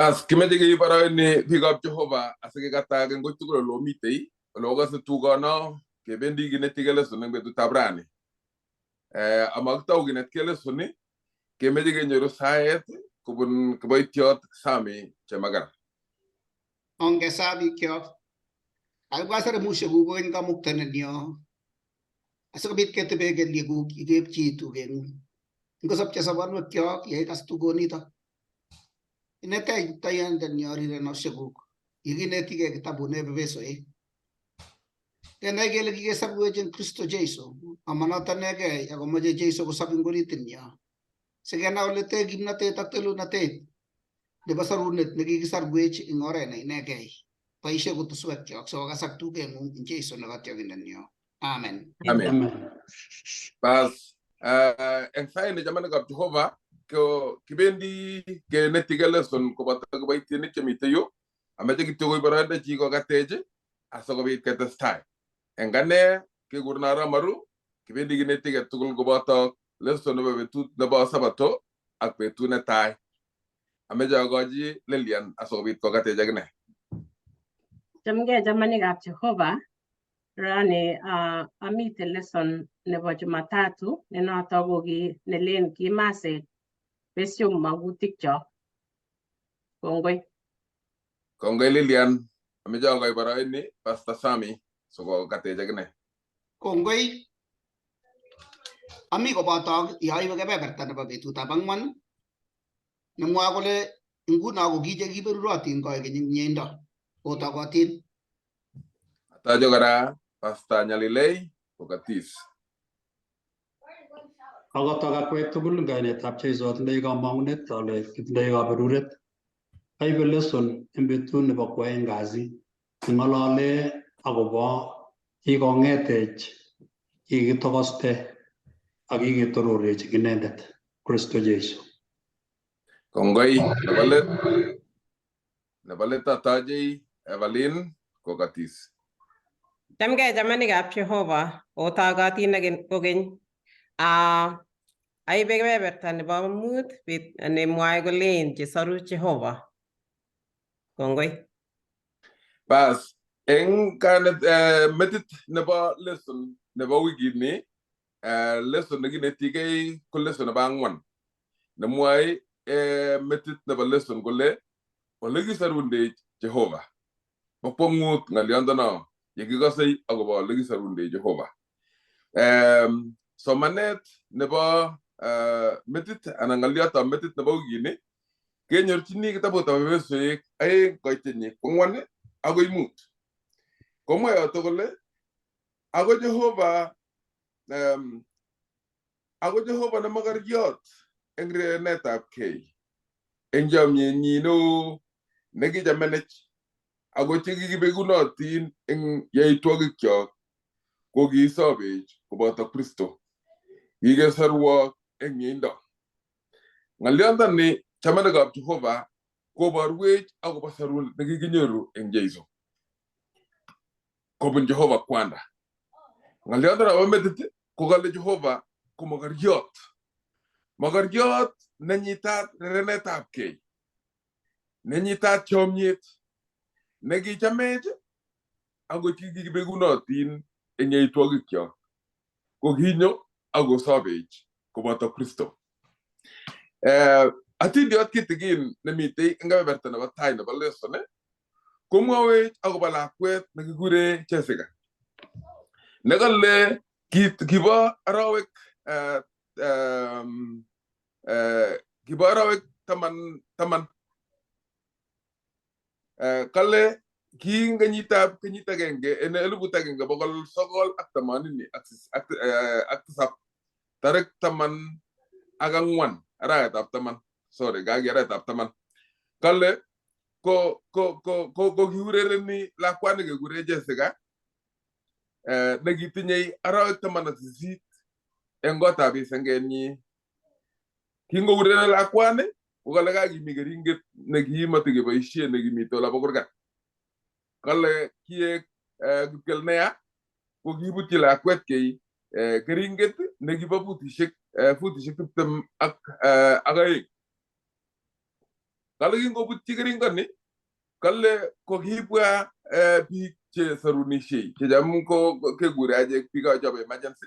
As kimejige para ni pick up Jehovah asike kata ngo tuko lo mitei lo ga se tugo no ke bendi gine tigele so nang betu tabrani amak taw gine tigele so ni ke mejige nyoro sayet kubun kboy tiot sami che magar onge sabi kyo algwasare mushe gugo en kamuktan niyo asaka bit kete begen ligu igep chi tu gen ngo sap cha saban wa kyo ye kas tu go ni ta inete tayan den yori re no shegu igine tige kitabu ne beso kena gele ki sab go jen Kristo Jesu amanata nege ya go maje Jesu go sabin golitin niya segena olete gimnate tatelu nate de basarunet negi gisar gwech ingore na nege paishe go tuswek kyo so ga sak tu gen Jesu na gatyo ginen niyo amen amen bas en sayne jamana gab Jehovah ko kibendi ke netigele son ko bata ko bay tini chemiteyo amaje ki togo baranda ji ko gateje asogo bi kete style engane ke gurnara maru kibendi gi netiga tugul go bata leso no be tut na ba sabato ak be tuna tay amaje goji lelian asogo bi ko gateje gne jamge jamani gab Jehovah rane amite lesson nebo Jumatatu nenoto koki nelen kimase besyo magutik cho kongoi lelian amaje goy bara ni Pastor Sami sogo gateje gne kongoi ami ko batag yai ba gabe berta na babetu tabangman namwa ko le inguna ko gije giberu ratin ko ge nyenda o tagotin ta jogara Pastor Nyalilei kogatis Agotaga kwetugul gainetab Jesu ndai ga maunet ale ndai ga beruret ai lesson embetun nebo kwaeng gazi ngolole agobo ikongetech ikitogoste ak ikitororechi inendet Kristo Jesu kongoi nabalet tataji Evelyn kogatis Jamge jamanikab Jehovah otagatin again kogeny ai beberta nebo mut bit nemwae kolen chesaru Jehovah kongoi bas en kanet metit nebo lesson nebo wiki ni lesson negi netige ko lesson ba ngwan nemwae metit nebo lesson gole olegi sarunde Jehovah bopomut ngaliondono yegigosei agobo olegi sarunde Jehovah somanet nebo metit ana ngaliota metit nebo wiki ni kenyorchini kitabut ab Efesoek aeng koitini kwangwan agoi mut komwa yoto kole ago Jehovah na magariot eng renetab kei eng jamyenyi no nekijamenech ago chekikibekunotin eng yaitwogikyok ko kisobech koboto Kristo kikesorwok eng mieindo ng'olyondoni chamanikab Jehovah koborwech agobo sarunet nekikinyoru eng Jesu kobun Jehovah kwanda ng'olyondoni bo metit kokale Jehovah ko magariot nenyitat rerenetab kei nenyitat chomyet nekichamech ako kikibekunotin eng yaitwogikyok ko kinyo akosobech koboto Kristo atindiot kitigin nemitei eng kebeberta nebo tai nebo lesson komwawech akobo lakwet nekikure Jessica nekale kibo arawek taman kale ki kenyit agenge en 1980 tarik 14 arawetab 10 sorry arawetab 10 kale ko kiurereni lakwani kekure Jessica nekitinye arawek 18 eng gotab isengenyi kingourereni lakwani kokale kakimi keringet nekimati keboisie nekimite ola bo kurgat kale kiek kipkel neya ko kibutyi lakwet kei keringet nekibo futishek 20 ak aeng kala kingo butti keringani kalle ko hibwa bi che saruni shei ke jam ko ke guraje piga jobe emergency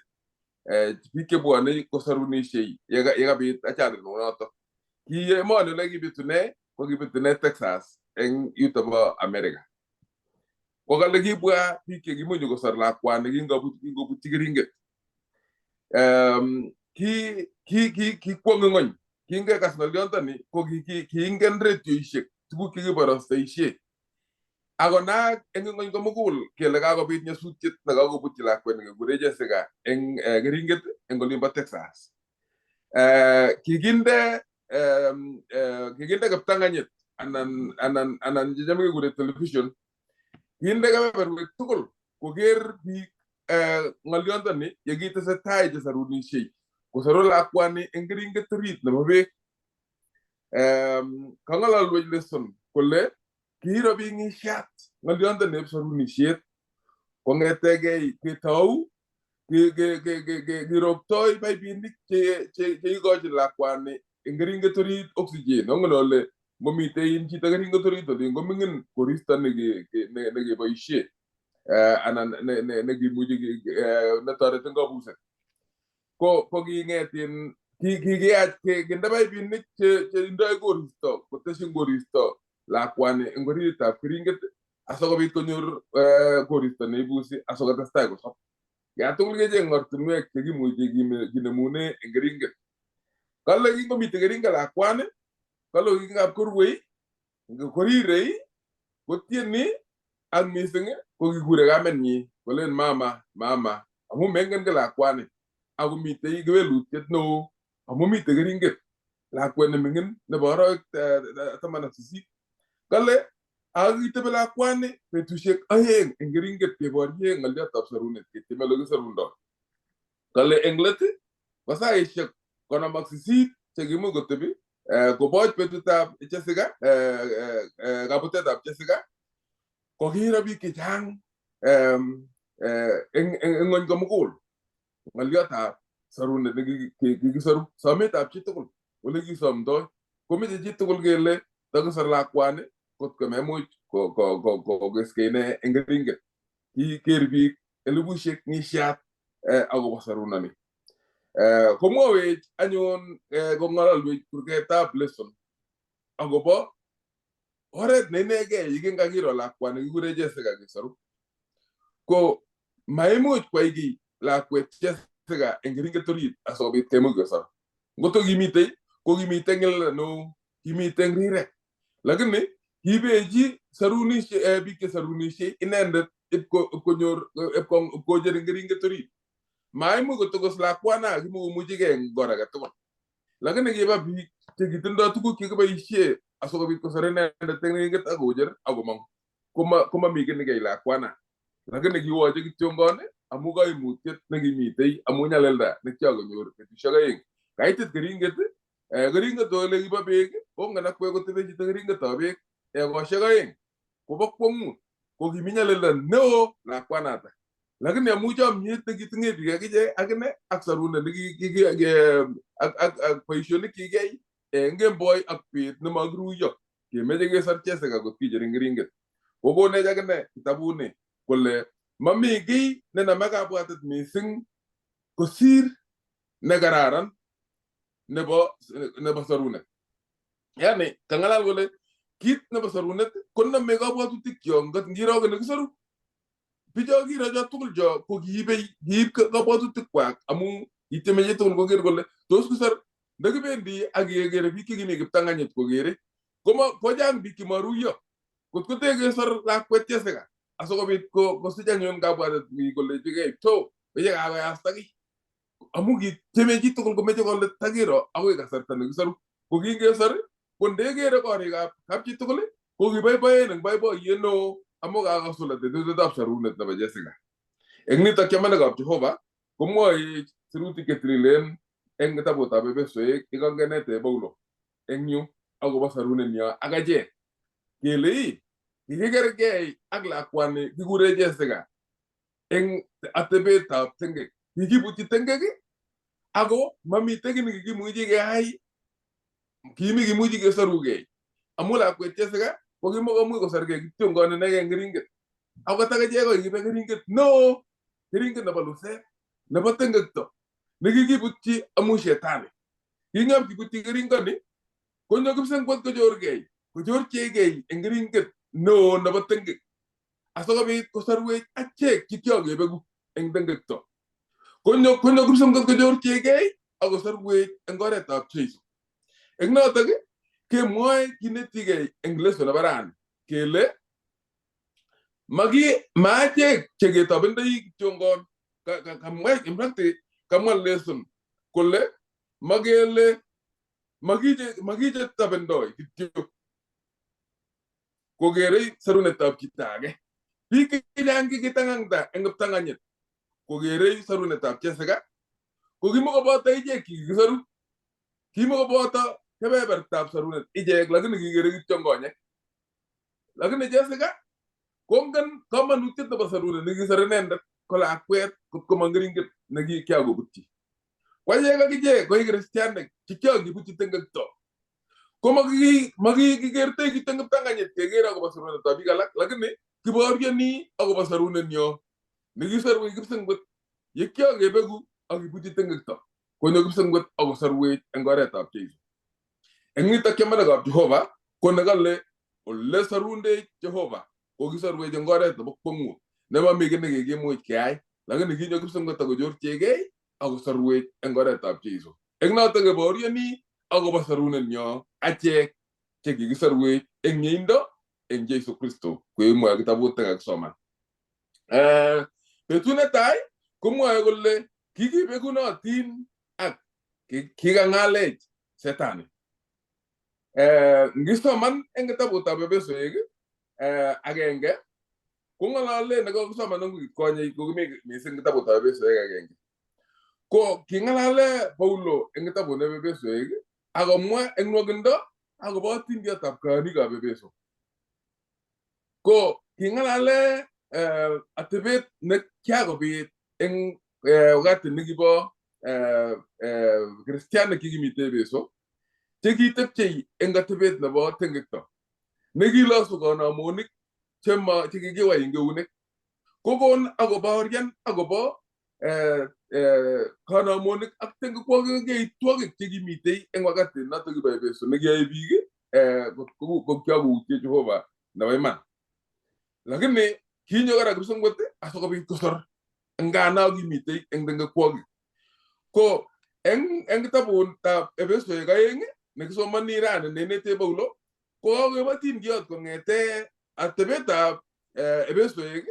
bi ke bo ne ko saruni shei yega bi achal no to ki mo ne lagi bitune ko gibitune Texas en Utah America ko kalle hibwa bi ke gi munyu ko sarla kwa ne kingo butti keringet ki ko ngon ki nga kas na lionta ni ko ki ingen retio ishek tugu ki baro sta ishe agona en ngon ko mugul ke la ga go bit nya sutit na ga go buti la ko nga gureje sega en geringet en golimba Texas ki ginde kaptanga nyet anan jame gure television ginde ga ber tugul ko ger bi ngalionta ni yegi ta sa tay je saruni shei ko sarola kwani engringa trit na mabe kangala lwej lesson kolle kiro bi ngi chat ngalionta ne saruni shet ko ngetege ki taw ki roktoy bay bi nik che go je la kwani engringa trit oxygen ngolole momi te yin ci tagaringa trit to ngomingin korista ne ge bay she anan ne gi muji na tare tenga buse ko gi ngetin ki at ke ndabay bi nik che ndoy goristo ko teshin goristo la kwani ngorita kringet asogo bi ko nyor goristo ne busi asogo ta stay ko so ya tungul ge ngor tunwe ke gi muji gi ne mune ngringet kala gi ko mi tegringa la kwani kala gi ngab kurwe ngorire ko tieni ak misinga ko gi gure ga men ni ko len mama amu mengen la kwani agu mi te gwelu tetno amu mi te geringet la kwani mengen ne boro tamana sisi kale agi te la kwani pe tushek ayen ngeringet pe bor ye ngal ya tafsirune te melo gi sarundo kale englete basa ishek kona maksisi te gi mo gotebi ko boj pe tuta chesiga gabote da chesiga ko hira bi ke jang ngon ko mugul ngaliata sarune gi saru samet ap chitukul wala gi sam do ko mi chitukul gele daga sar la kwane ko memo ko geskene engringe ki kerbi elubu shek ni shat ago saruna ni ko mo we anyon go ngalal we kurke tab lesson ago bo ore nenege yigenga giro la kwane gi gureje sega gi saru ko maimu kwa igi la kwetche sega engringe tori asobi temu gosa ngoto gimite ko gimite ngel no gimite ngire lagene hibeji saruni she bike saruni she inende ko nyor ko jere ngringe tori maimu goto gos la kwana gimu mujige ngora ga to lagene giba bi tegitindo tuku ki ba ishe asobi ko sarene de ngringe ta gojer agomang kuma mi gene gay la kwana lagene gi woje gi tongone amuga imutet nagi mitei amunya lelda ne tiago nyor ke tishaga yin kaitet geringet geringet do le giba bege o ngana ko go tebe ji geringet to be go shaga yin ko bokpomu ko gi minya lelda no la kwanata lagene amuja miet gi tinge bi ga je agne aksaruna gi ak paishoni ki gay ngem boy ak pit no magru yo ke meje ge sarchese ga go ki geringet o go ne jagne kitabune kolle mami gi nena mega buatet missing kosir negararan nebo sarune yani kangalal gole kit nebo sarunet konna mega buatu tikyo ngat ngiro gele saru bijo gira jo tukul jo ko gibe gib ka buatu tikwa amu iteme jetul ko gele tos ku sar daga bendi agi gere biki gini giptanga nyet ko gere koma ko jang biki maruyo ko tege sar la kwetya sega asogo bit ko sija nyon ga bada mi golle jige to be ga ga astagi amugi teme jitto ko meje golle tagiro awu ga sar tan saru ko gi nge sar ko ndege re ko ri ga kap jitto ko le ko gi bay nang bay bo yeno amoga ga sula de da saru net na be jesiga engni ta kemana ga Jehovah ko moy siruti ketrilen eng ta bota be so e ga ngene te bawlo engnu ago ba saru ne nya agaje kele higer gay agla kwani gigure jesega en atebe ta tenge higibuti tenge gi ago mami tege ni gi muji ge hay kimi gi muji ge saruge amula kwet Jessica ko kimokomuch kosarge kityo ngone nege ngeringet ako tage jego ibe ngeringet no ngeringet nebo luset nebo tengekto nekikibutyi amu shetani kingam kibutyi keringoni konyo kipsengwet kojorgei kojorchegei eng keringet no nebo tengek asokobit kosarwech achek chikyogebegu eng tengekto konyo kipsengwet kojorchegei akosarwech eng oretab Jeiso eng notok kemwoe kinetigei eng leso nebo rani kele maachek cheketobendoi kityongon kamwa leson kole makele makije tabendoi kityo kogerei sarunetab chito age biik chechang kikitangangta eng kiptanganyit kogerei sarunetab Jessica ko kimukoboto ichek kikisaru kimukoboto kebebertab sarunet ichek lakini kikere kityo ngonyek lakini Jessica kongen kamanutiet nebo sarunet nekisar inendet ko lakwet kotko mangeringet nekikyakobutyi kwachek akichek koi kristianik chikyakibutyi tengekto ko makikikertoi kityo kiptanganyit keker akobo sarunetab biik alak lakini kiboryoni akobo sarunenyo nekisarwech kipsengwet yekyakebegu akibutyi tengekto konyo kipsengwet akosarwech eng oretab Jeiso eng nitok chamanekab Jehovah ko nekale Ole Sorundech Jehovah kokisarwech eng oret nebo kwong'ut nemami kiy nekikimuch keyai lakini kinyo kipsengwet akojorchegei akosarwech eng oretab Jeiso eng notok keboryoni akobo sarunenyo achek chekikisarwech eng mieindo eng Jeiso Kristo koimwoe kitabut nekakisoman betut netai komwoe kole kikibekunotin ak kikang'alech Shetani ngisoman eng kitabutab Efesoek agenge kong'alale nekakisoman eng wikit konye kokimi mising kitabutab Efesoek agenge ko king'alale Paulo eng kitabut nebo Efesoek akomwa eng nwokindo akobo atindiotab kayanikab Efeso ko king'alale atebet nekiakobit eng wakati nekibo kristianik chekimite Efeso chekitepchei eng atebet nebo tengekto nekilosu kanamonik chekikiwai eng eunek kokon akobaorian akobo kanamonik ak tengekwokik chekimitei eng wakati notok kibo Efeso nekiyoe biik kokyakoutye Jehovah nebo iman lakini kinyo kora kipsengwet asikobit kosor ngano kimitei eng tengekwokik ko eng kitabutab Efesoek 2 nekisomani rani neinete Paulo ko kakoibatindiot kong'ete atebetab Efesoek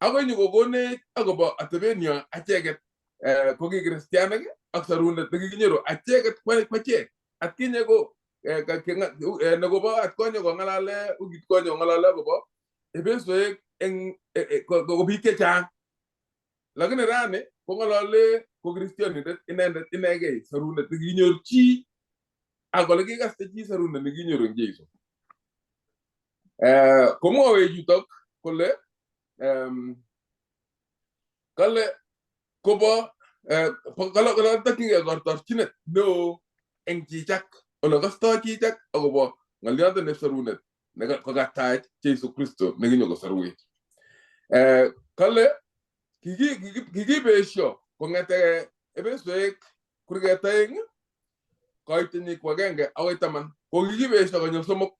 akoi nyokokonech akobo atebenyo acheket ko ki kristianik ak sarunet nekikinyoru acheket kwachek atkinye ko nekobo atkonye kong'alale wikit konye kong'alale akobo Efesoek eng ko biik chechang lakini rani kong'alale ko kristianindet inendet inegei sarunet nekikinyor chi ak ole kikaste chi sarunet nekinyoru eng Jeiso komwoe yutok kole kale kobo kale takchingei kortorchinet neo eng chichak ole kastoi chichak akobo ng'olionde sarunet nekakatach Jeiso Kristo nekinyo kosorwech kale kikibesho kong'ete Efesoek kurget 2 koitinyi ko 1 akoi 10 ko kikibesho konyil 3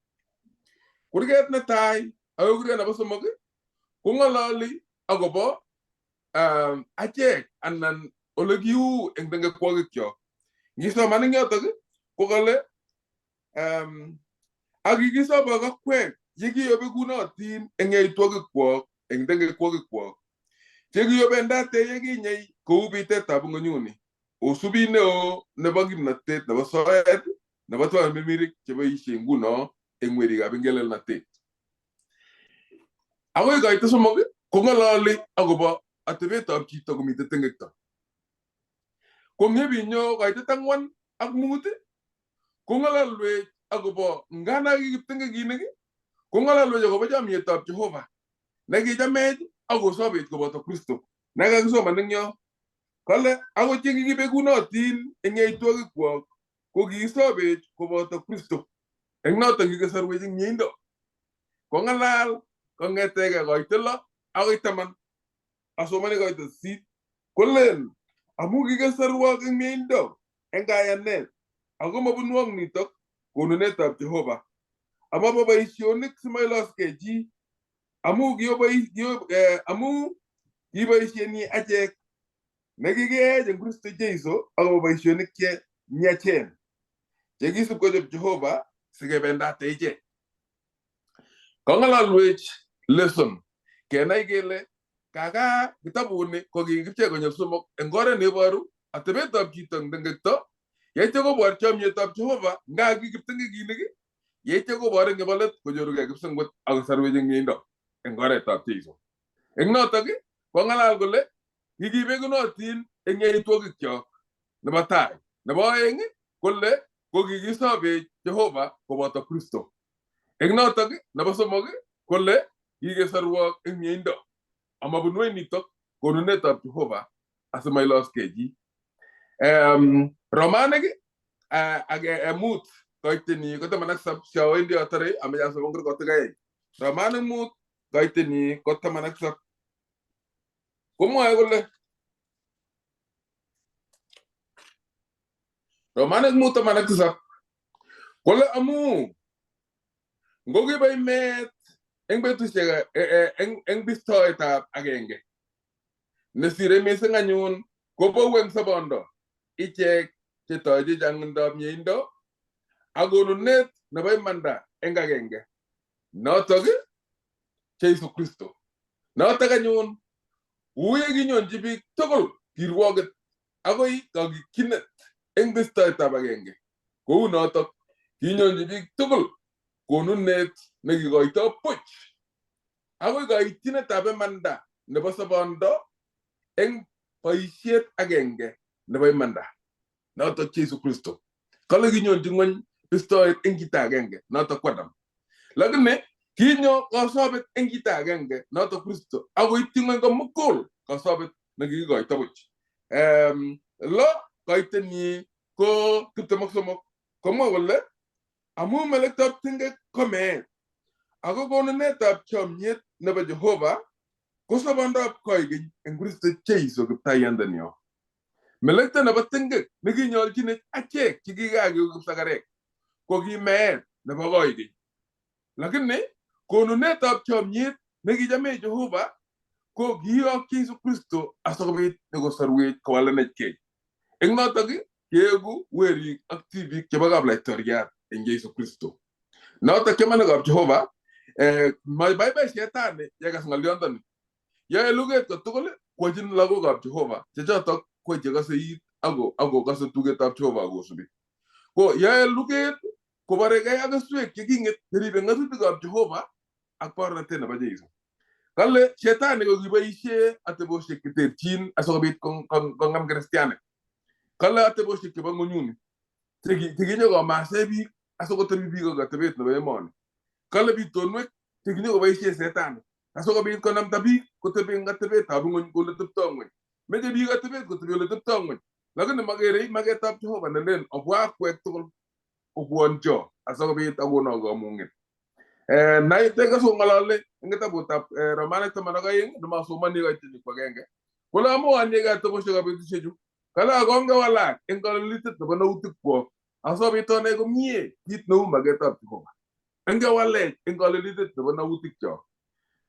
kurget netai akoi kurget nebo 3 kong'ololi akobo achek anan ole kiu eng tengekwokikyo ngisoman eng yotok ko kale akikisobo kakwek yekiyobekunotin eng yaitwokikwok eng tengekwokikwok chekiyobendate yekinyei kou bitetab ng'onyuni usubi neo nebo kimnatet nebo soet nebo twamimirik cheboisie nguno eng werikab ingelelnatet akoi koite 3 kong'ololi akobo atebetab chito komite tengekto ko ng'ebinyo koitet 4 ak 5 kong'ololwech akobo ngana kikiptengekinik kong'ololwech akobo chamyetab Jehovah nekichamech akosobech koboto Kristo nekakisoman eng yo kale akot chekikibekunotin eng yaitwokikwok ko kikisobech koboto Kristo Eng notok kikisarwech eng mieindo. Kongalal kongetege koito lo akoi taman. Asomani koito sisit. Kolen amu kikisarwok eng mieindo eng kayanet ako mabunwok nitok konunetab Jehovah. Amabo boisionik simailoskei chi amu kiboisieni achek nekikeech eng Kristo Jeiso akobo boisionik che miachen chekisub kochop Jehovah sikebendate ichek. Kongalalwech lesson kenai kele kaka kitabuni ko kikipchei konyil somok eng oret neiboru atebetab chito eng tengekto, yeityo kobor chomyetab Jehovah nga ki kiptengekinik, yeityo kobor eng nebo let konyorugei kipsengwet akosarwech eng mieindo eng oretab Jeiso. Eng notok kongalal kole kikibegunotin eng yaitwogikyok nebo tai. Nebo oeng kole ko kikisobech Jehovah koboto Kristo. Eng notok nebo somok kole kikesorwok eng mieindo amabunwech nitok konunetab Jehovah asimailoskei chi. Romanik mut koiteni ko 17 shawendi atare amache asomon kotikei. Romanik mut koiteni ko 17 komwoe kole Romanik mut 17 kole amu ngokiba imet eng betusiek eng bistoetab agenge nesire mising anyun kobou eng sobondo ichek chetoche changindab mieindo ak konunet nebo imanda eng agenge notok Jeiso Kristo. Notok anyun uye kinyonji biik tugul kirwoget akoi kakikinet eng bistoetab agenge. Kou notok kinyonji biik tugul konunet nekikoito buch akoi kaityinetab imanda nebo sobondo eng boisiet agenge nebo imanda notok Jeiso Kristo. Kale kinyonji ng'ony bistoet eng chito agenge notok ko Adam. Lakini kinyo kasobet eng chito agenge notok Kristo akoityi ng'ony komugul kasobet nekikikoito buch. Lo koitenyi ko 23 komwa kole amu melektob tingek ko meet ako konunetab chomyet nebo Jehovah ko sobondab koigeny eng Kristo Jeiso Kiptaiyandenyo. Melekto nebo tingek nekinyolchinech achek chekikakeku kipsakarek ko ki meet nebo koigeny. Lakini konunetab chomyet nekichomech Jehovah ko kiyok Jeiso Kristo asikobit nyokosorwech kowalanechkei. Eng notok keeku werik ak tibik chebo kaplaitoriat eng Jeiso Kristo. Notok chamanikab Jehovah mabaibai shetani yekas ng'olyondoni. Yoe luget kotugul kwochin lagokab Jehovah chechotok ko chekose it ako kose tugetab Jehovah kosubi. Ko yoe luget koborekei ak keswek cheking'et cheribe ng'atutikab Jehovah ak bornatet nebo Jeiso. Kale shetani ko kiboisie atebosiek cheterchin asikobit kong'em kristianik. Kale atebosiek chebo ng'unyuni chekinyokomase biik asikotebi biik ak atebet nebo emoni. Kale bitonwek chekinyokoboisie shetani asikobit konamta biik kotebi eng atebetab ng'ony kole teptoi ng'ony. Meche biik atebet kotebi ole teptoi ng'ony. Lakini makerei maketab Jehovah nelen obwa akwek tugul obwonjo asikobit akono kamung'et. Naite kasong'olole eng kitabutab Romanik 12 nemasomani koiteni ko agenge. Kole amuonyege atebosiekab betusiechu. Kale akongewalak eng kalelitet nebo nautikkwok asikobit onai komie kit neu maketab Jehovah. Engewalech eng kalelitet nebo nautikchok.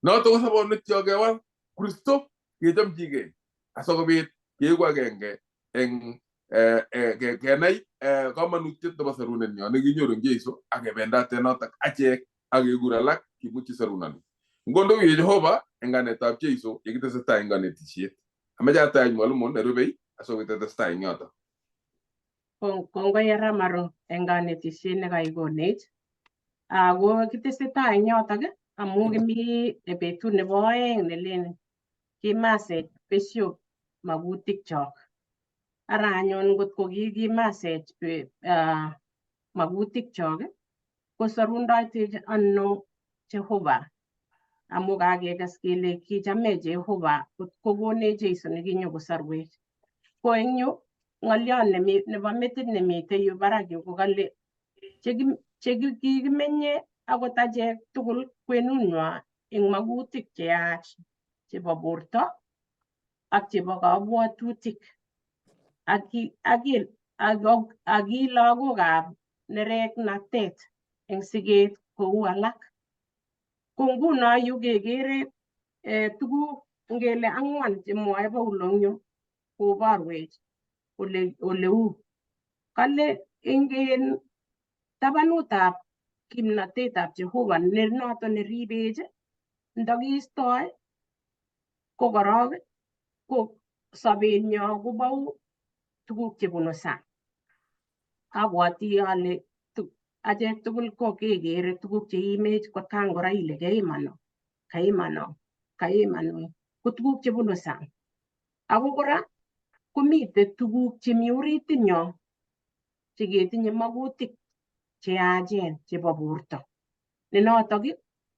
Notok ko sobonwekchok kewal Kristo kechomchigei asikobit keeku agenge eng kenai kamanutiet nebo sarunenyo nekinyoru eng Jeiso ak kebendate notok achek ak kekur alak kimuchi sarunoni. Ngondoi Jehovah eng kanetab Jeiso yekitesetai eng kanetisiet. Amache atach mwalimu nerubei asikobit atestai eng yotok. Kongoi Ramaro eng kanetisiet nekaikonech. Ako kitesetai eng yotok amu kimi betut nebo oeng nelen kimasech besio magutikchok. Ara anyun ngotko kimasech magutikchok ko sorundoitech ano Jehovah amu kakekes kele kichomech Jehovah kot kokonech Jeiso nekinyokosorwech. Ko eng yu ng'oliot nebo metit nemite yu barak yu ko kale chekikimenye akot achek tugul kwenunwa eng magutik cheyach chebo borto ak chebo kabwatutik ak lagokab nereknatet eng siget kou alak. Ko nguno yu kekere tuguk ngele 4 chemwoe Paulo eng yu koborwech ole uu. Kale eng tabanutab kimnatetab Jehovah ne noto neribech ndakiistoi ko korok ko sobenyo kobou tuguk chebunu sang. Abwoti ale achek tugul ko kekere tuguk cheimech kotkan kora ile kaimano ko tuguk chebunu sang. Ako kora komite tuguk chemi oritinyo cheketinye magutik cheyachen chebo borto. Ne notok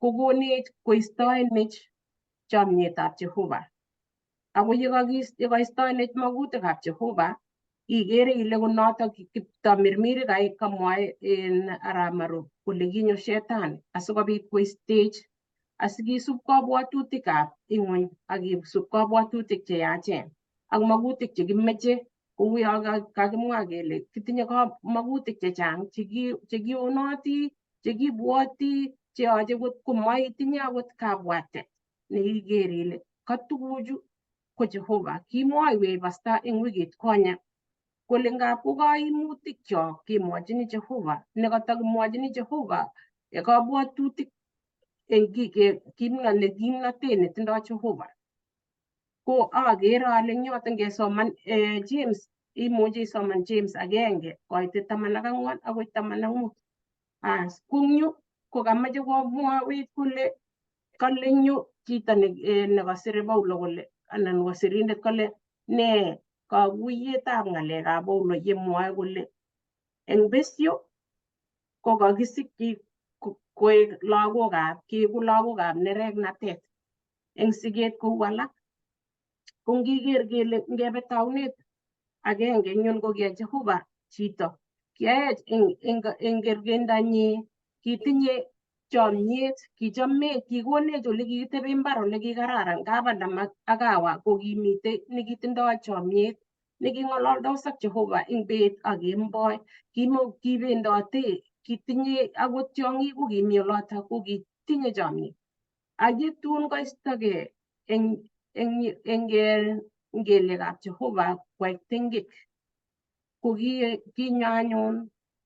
kokonech koistoenech chomietab Jehovah. Ako yekaistoenech magutikab Jehovah igere ile konotok kiptamirmir kamwae en arap Maro kole kinyo shetani asikobit koistech asikisub kabwatutikab ing'ony ak kisub kabwatutik cheyachen ak magutik chekimeche kou yo kakimwa kele kitinye magutik chechang chekionoti, chekibwoti, cheyoche komaitinye akot kabwatet neikere ile ka tuguchu ko Jehovah. Kimwoiwech pasta eng wikit konye kole ngap ko kaimutikchok kemwochini Jehovah, nekatakimwochini Jehovah kabwatutik eng kimnatet netindoi Jehovah. Ko agere ale eng yoto ngesoman James, imuchi isoman James 1:14 akoi 15. Ko eng yu kokamache komwawech kole kale eng yu chito nekasire Paulo kole anan wasirindet kole ne kaguyetab ng'alekab Paulo yemwoe kole eng besyo ko kakisikyi koek keeku lagokab nereknatet eng siget kou alak. Ko ngiker kele ngebe taunet agenge eng yun ko kiya Jehovah chito kiyaech eng kergeindanyi, kitinye chomyet, kikonech ole kikitebe mbar ole kikararan. Ngap Adam ak Hawa ko kimite nekitindoi chomyet neking'ololdos ak Jehovah eng bet ak kemboi. Kibendote, kitinye akot tiong'ik ko kimi olotok ko kitinye chomyet. Ak yetun koistogei eng kelyekab Jehovah koek tengek ko kinyo anyun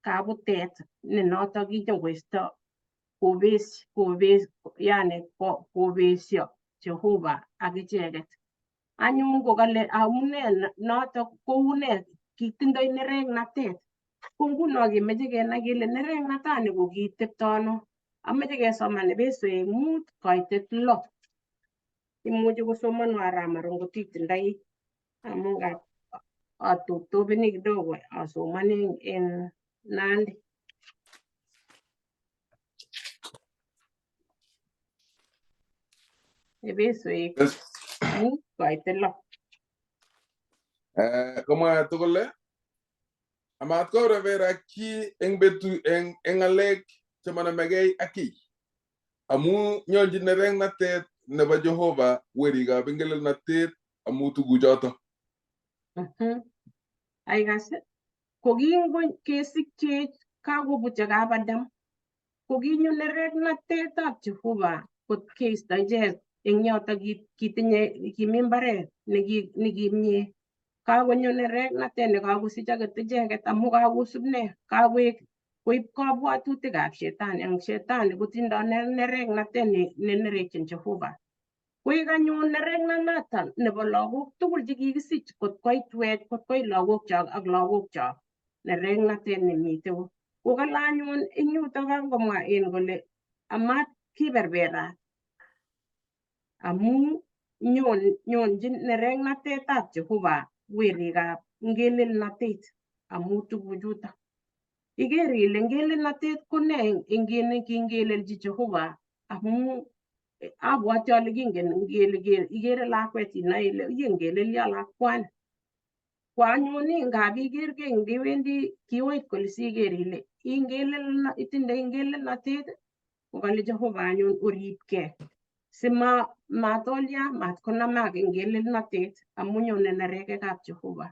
kabutet ne notok kinyokoisto kobesio Jehovah ak icheket. Anyun kokale amune notok koune kitindoi nereknatet. Ko nguno kemeche kenai kele nereknatani ko kitepto ano. Ameche kesoman Efesoek 5:6. Imuchi kosomanwa arap Maro ngot itindoi amu atoptopeni kidogo asomane en Nandi. Efesoek 5:6. Komwa tugul amat korever chi eng betu eng ng'alek chemanamegei ak kiy amu nyolchin nereknatet nebo Jehovah werikab ingelelnatet amu tuguchoto. Ai kas ko kingesikchech kakobutyo kap Adam ko kinyo nereknatetab Jehovah kot keisto ichek eng yoto kimi mbaret nekimie. Kakonyo nereknatet nekakosich akot icheket amu kakosub ne koib kabwatutikab shetani. Ang shetani kotindoi nereknatet nenerekyin Jehovah. Koek anyun nereknanoto nebo lagok tugul chekikisich kot koit lagokchok ak lagokchok nereknatet nemite. Kokale anyun eng yutok komwa kole amat kiberberat amu nyonjin nereknatetab Jehovah werikab ngelelnatet amu tuguchuto. Iker ile ngelelnatet ko ne eng kingelelchi Jehovah amu abwoti ale kingen ikere lakwet inae ile ngelelyo lakwani. Kwanyuni ngabiker ke ngewendi kiwoit kole siker ile itinde ingelelnotet kokale Jehovah anyun oripkei sima matolya matkonamak ingelelnotet amu nyone neregekab Jehovah.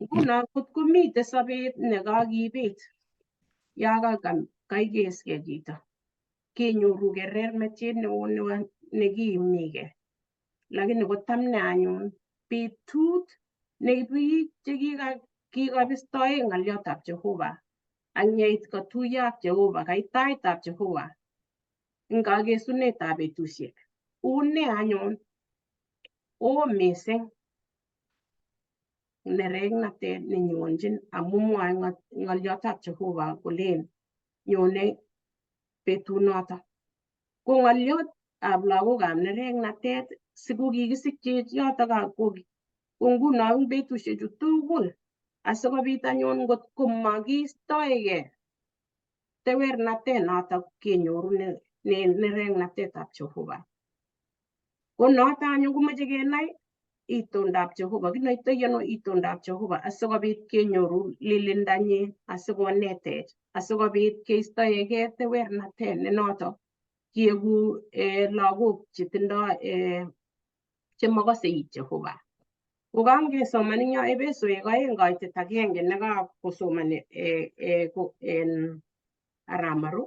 Nguno kot komite sobet nekakibet ya kaikeskei chito kenyoru kerermetiet neo nekiimigei, lakini kotamne anyun betut ne biik chekikabistoe ng'oliotab Jehovah ak yeit katuiyo ak Jehovah kait taitab Jehovah eng kakesunetab betusiek une anyun oo mising nereknatet nenyonjin amu mwoe ng'oliotab Jehovah kolen nyone betunoto. Ko ng'oliotab lagokab nereknatet siku kikisikchech yotok ko nguno eng betusiechu tugul asikobit anyun ngot komakiistoegei tewernatet notok kenyoru nereknatetab Jehovah. Ko noto anyun komeche kenai itondab Jehovah, kinoitoi ano itondab Jehovah asikobit kenyoru lilindanyi asikonetech asikobit keistoegei tewernatet ne notok kieku lagok chetindoi chemakase it Jehovah. Kokangesoman eng yo Efesoek 2:1 nekakosomani Aramaru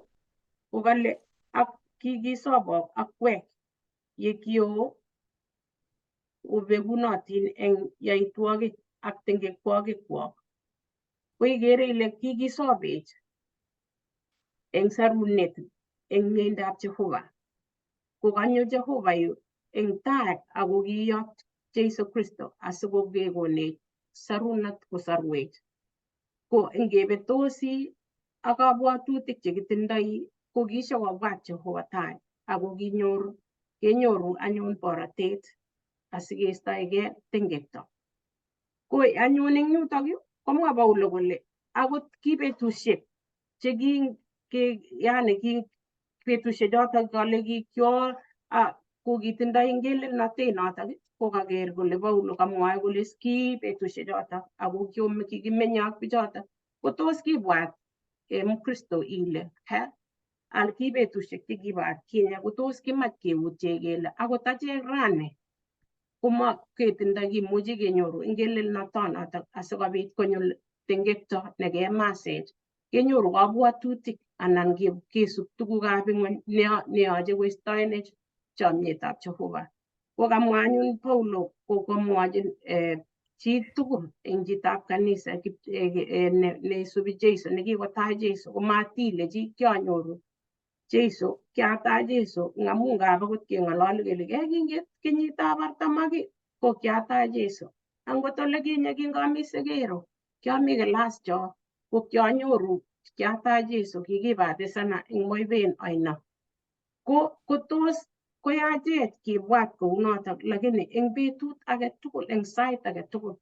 kokale ak kikisobok akwek yekio obekunotin eng yaitwogik ak tengekwogik. Ko ikere ile kikisobech eng sarunet eng miendab Jehovah. Kokanyo Jehovah yu eng tai ako kiyok Jesu Kristo asikokekonech sarunat kosorwech. Ko ngebetosi ak kabwatutik chekitindoi ko kishakobwat Jehovah tai ako kenyoru anyun borotet asikeistoegei tengekto. Ko anyun eng yutok yu komwa Paulo kole akot ki betusiek betusiek chotok kale kokitindoi ingelelnotet notok kokaker kole Paulo kamwoe kole ki betusiek chotok ako kikimenye ak bichotok ko tos kibwat Mkristo ile ki betusiek chekibo atkinye ko tos kimach keutye kele akot achek rani kimuchi kenyoru ingelelnotonotok asikobit konyo tengekto nekemasech kenyoru kabwatutik anan kesup tugukab ing'ony neyoche koistoenech chomietab Jehovah. Ko kamwa anyun Paulo komwochin chi tugul eng chitab kanisa neisubi Jeiso nekikotach Jeiso komatile chi kianyoru Jeiso kiatach Jeiso ngamu ngap akot keng'ololi kele kinget kenyitab 40 ko kiatach Jeiso. Angot olekinye kingami Segero kiami kilas cho ko kianyoru kiatach Jeiso kikibatisana eng Moiben oino. Ko tos koyachech kibwat kounotok lakini eng betut age tugul eng sait age tugul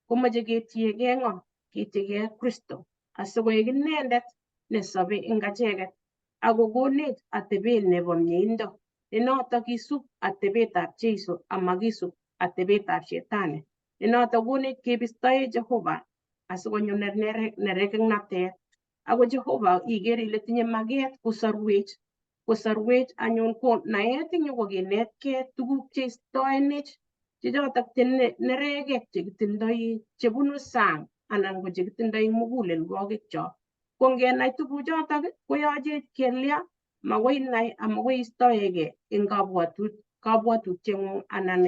komeche ketiegei ng'o? Ketiegei Kristo asikoek inendet nesobe eng acheket akokonech atebet nebo mieindo ne notok kisub atebetab Jeiso amakisub atebetab Shetani. Ne notok konech kebistoe Jehovah asikonyo nereknatet. Ako Jehovah ikere ile tinye maket kosorwech anyun ko naet eng yu ko kinetkei tuguk cheistoenech che chotok neregek chekitindoi chebunu sang anan ko chekitindoi mugulelwogik chok. Ko ngenai tuguchotok koyachech kelya makoi inai amakoi istoegei eng kabwatutieng'ung anan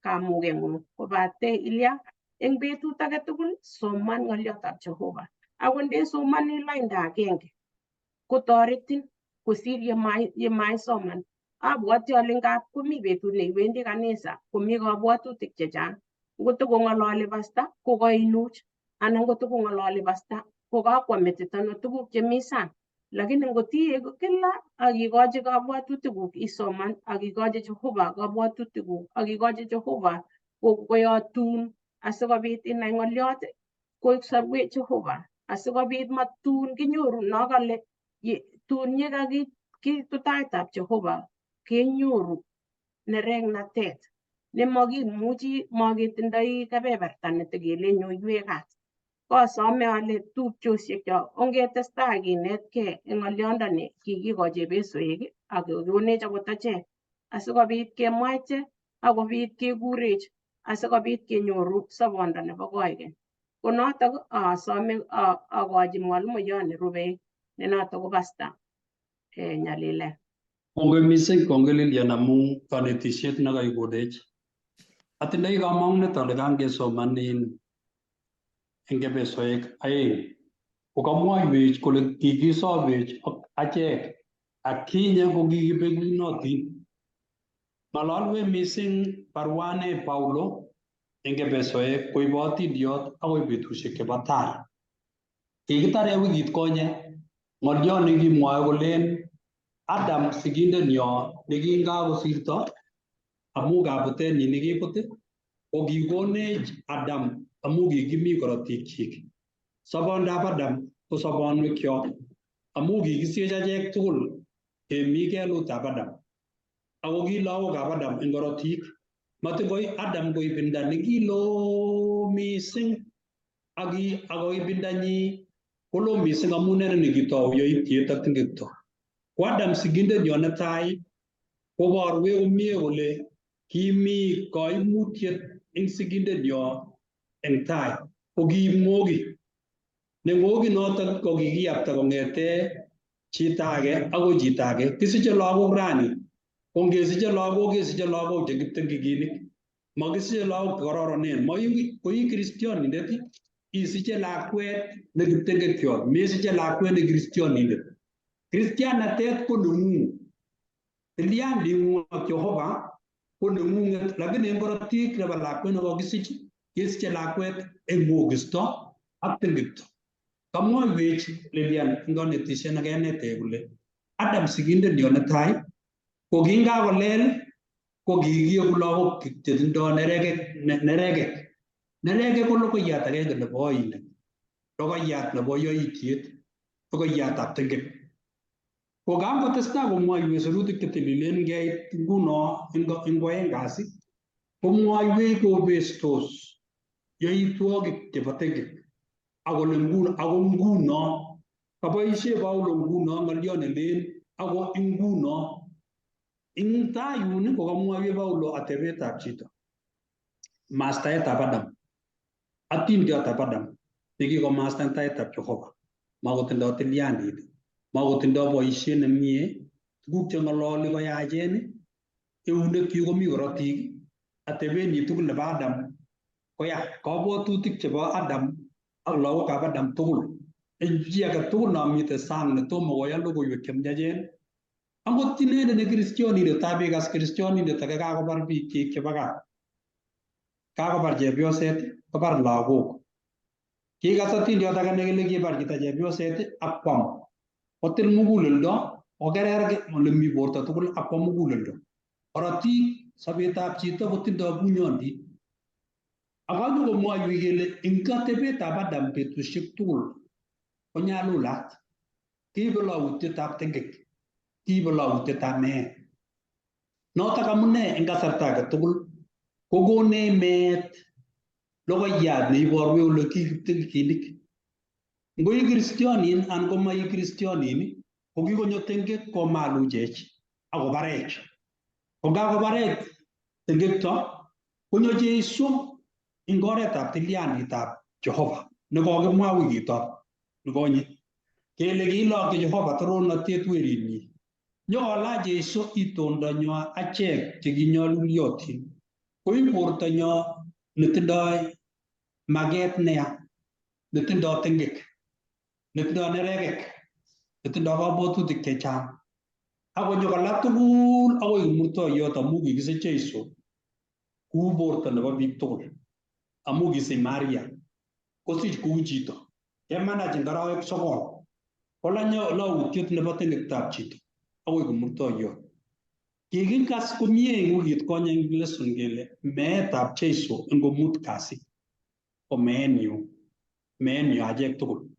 kamukeng'ung kobate ilya eng betut age tugul soman ng'oliotab Jehovah. Ako ndesomani lainda agenge kotoretin kosir yemaisoman. Abwoti ale ngap komi betut neiwendi kanisa komi kabwatutik chechang. Ngotokong'ololi pastor ko kainuch anan ngotokong'ololi pastor ko kakwo metit ano tuguk chemi sang. Lakini ngotiegu kila akikochi kabwatutikuk isoman akikochi Jehovah kabwatutikuk akikochi Jehovah koyotun asikobit inai ng'oliot kosorwech Jehovah asikobit matun kinyoru nokale tun yekakiitu taitab Jehovah kenyoru nereknatet nemakimuchi maketindoi kebeberta netekele nyoiwek kat. Kosome ale tupchosiekcho ongetestai kinetkei eng ng'olyondoni kikikochi chepyosoek ak kekonech akot achek asikobit kemwaite akobit kekurech asikobit kenyoru sobondo nebo koikeny. Ko notok asome akochi mwalimuiyot nerubei ne notok ko Pastor Nyalile. Kongoi mising, kongoi Lilian amu kanetisiet nekaikonech. Atindoi kamang'unet ale kangesomanin eng kebesoek aeng. Kokamwoiwech kole kikisobech achek akinye kokikibekunotin. Ng'ololwech mising baruane Paulo eng kebesoek koib atindiyot akoi betusiek chebo tai. Kikitare wikit konye ng'olyot nekimwoe kolen Adam sigindenyo nekingakosirto amu kabutenyi nekibut ko kikonech Adam amu kikimi korotikyik. Sobondab Adam ko sobonwekyok amu kikisiech achek tugul kemi kelutab Adam. Ako ki lagokab Adam eng korotik. Matikoi Adam ko ibinda nekilo mising ako ibindanyi kolo mising amu inendet nekitou yoityet ak tingekto. Ko Adam sigindenyo netai koborwech komie kole kimi koimutiet eng sigindenyo eng tai ko kiib ne ng'oki notok ko kikiyapta kong'ete chito age akoi chito age. Kisiche lagok rani, ko ngesiche lagok kesiche lagok che kiptengekinik, makisiche lagok chekororonen. Koi kristianindet isiche lakwet ne kiptengekiot, mesiche lakwet ne kristianindet. Kristianatet ko neng'ung, tilyanding'ung ak Jehova ko neng'ung'et, lakini eng korotik nebo lakwet nekakisich kesiche lakwet eng mokisto ak tengekto. Kamwoiwech Lilian eng kanetisiet nekenetech kole Adam sigindenyo netai ko kingakolel ko kikieku lagok chetindoi neregek. Neregek ko logoiyat agenge nebo oinet, logoiyat nebo yoityet, logoiyatab tengek. Ko kangotestai komwoiwech sirutik chetililen ngeit nguno eng oeng kasi komwoiwech kobestos yoitwogik chebo tengek. Ako nguno kaboisie Paulo nguno ng'olyot nelen ako nguno ing tai yun kokamwoiwech Paulo atebetab chito, mastaetab Adam, atindiotab Adam nekikomasta eng taitab Jehova. Makotindoi tilyandit, makotindoi boisiet nemie, tuguk cheng'ololi koyachen, eunekyik komi korotik, atebenyi tugul nebo Adam koya. Kabwatutik chebo Adam ak lagokab Adam tugul eng chi age tugul nomite sang netomo koyan logoiwek chemiachen. Angot inendet ne kristianindet, tabikas kristianindet age kakobar biikchik chebo gaa, kakobar chepyoset, kobar lagok. Kikas atindiot age nekile kibar chito chepyoset ak kwam, kotil muguleldo, kokerer olemi borto tugul ak kwam muguleldo. Korotik, sobetab chito kotindoi bunyondit. Akanyo komwoiwech kele eng atebetab Adam betusiek tugul konyalulat. Kiibe lautietab tengek, kiibe lautietab meet. Notok amune eng kasarta age tugul kokonech meet logoiyat neiborwech kole ki kiptengekinik. Ngoi kristianin anan komai kristianin ko kikonyo tengek komaluchech akobarech. Ko kakobarech tengekto konyo Jeiso eng oretab tilyanditab Jehova nekokimwa wikitot nikonye kele kiilokyi Jehova torornatet werinyi. Nyokolach Jeiso itondonyo achek chekinyolulyotin. Koi bortonyo netindoi maget neya, netindoi tengek, netindoi neregek, netindoi kabwatutik chechang. Akonyo kola tugul akoi kimurtoiyot amu kikisich Jeiso kou borto nebo biik tugul. Amu kisich Maria kosich kou chito, kemanach eng arawek 9 kolanyo lautiet nebo tengektab chito akoi kimurtoiyot. Kikikas komie eng wikit konye eng lesson kele meetab Jeiso eng komut kasi ko meenyu achek tugul.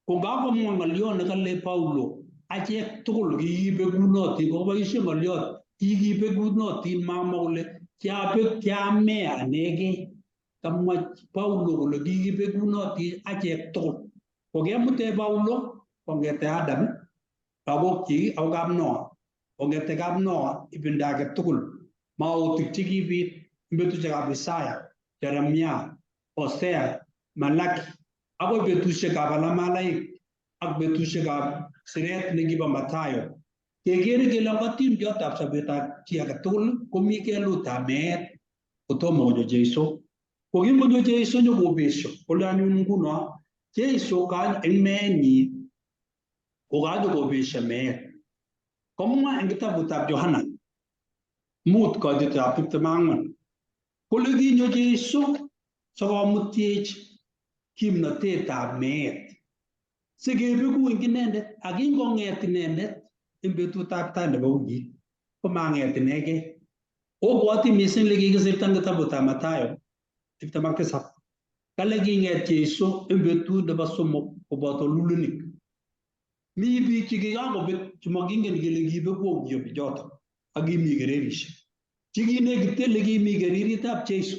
Ko kakomwa ng'olyot nekale Paulo achek tugul kikibekunotin, koboisie ng'olyot kikibekunotin, mamwa kole kiame anege kamwa Paulo kole kikibekunoti achek tugul kokemute Paulo kongete Adam lagokchik ako kapnoa kongete kapnoa ibinda age tugul mautik chekibit betusiekab Isaya, Jeremia, Hosea, Malaki akoi betusiekab Alamalaik ak betusiekab siret nekibo Mathayo. Kekere kele atindotab sobetab chi age tugul komi kelutab meet kotomo konyo Jeiso. Kokingonyo Jeiso nyokobesio kole anyun nguno Jeiso eng meenyi kokanyokobesio meet. Komwa eng kitabutab Yohana 5:24 kole kinyo Jeiso sikomutiech kimnotetab meet sikebeku eng inendet, ak kingong'et inendet eng betutab tai nebo wikit komang'et inegei. Obwoti mising lekikisirta eng kitabutab Mathayo 27 kale king'et Jeiso eng betut nebo somok koboto lulunik. Mi biik chekikakobek chemakingen kele kibeku bichoto ak kimi kererisiek chekinekite lekimi kereritab Jeiso.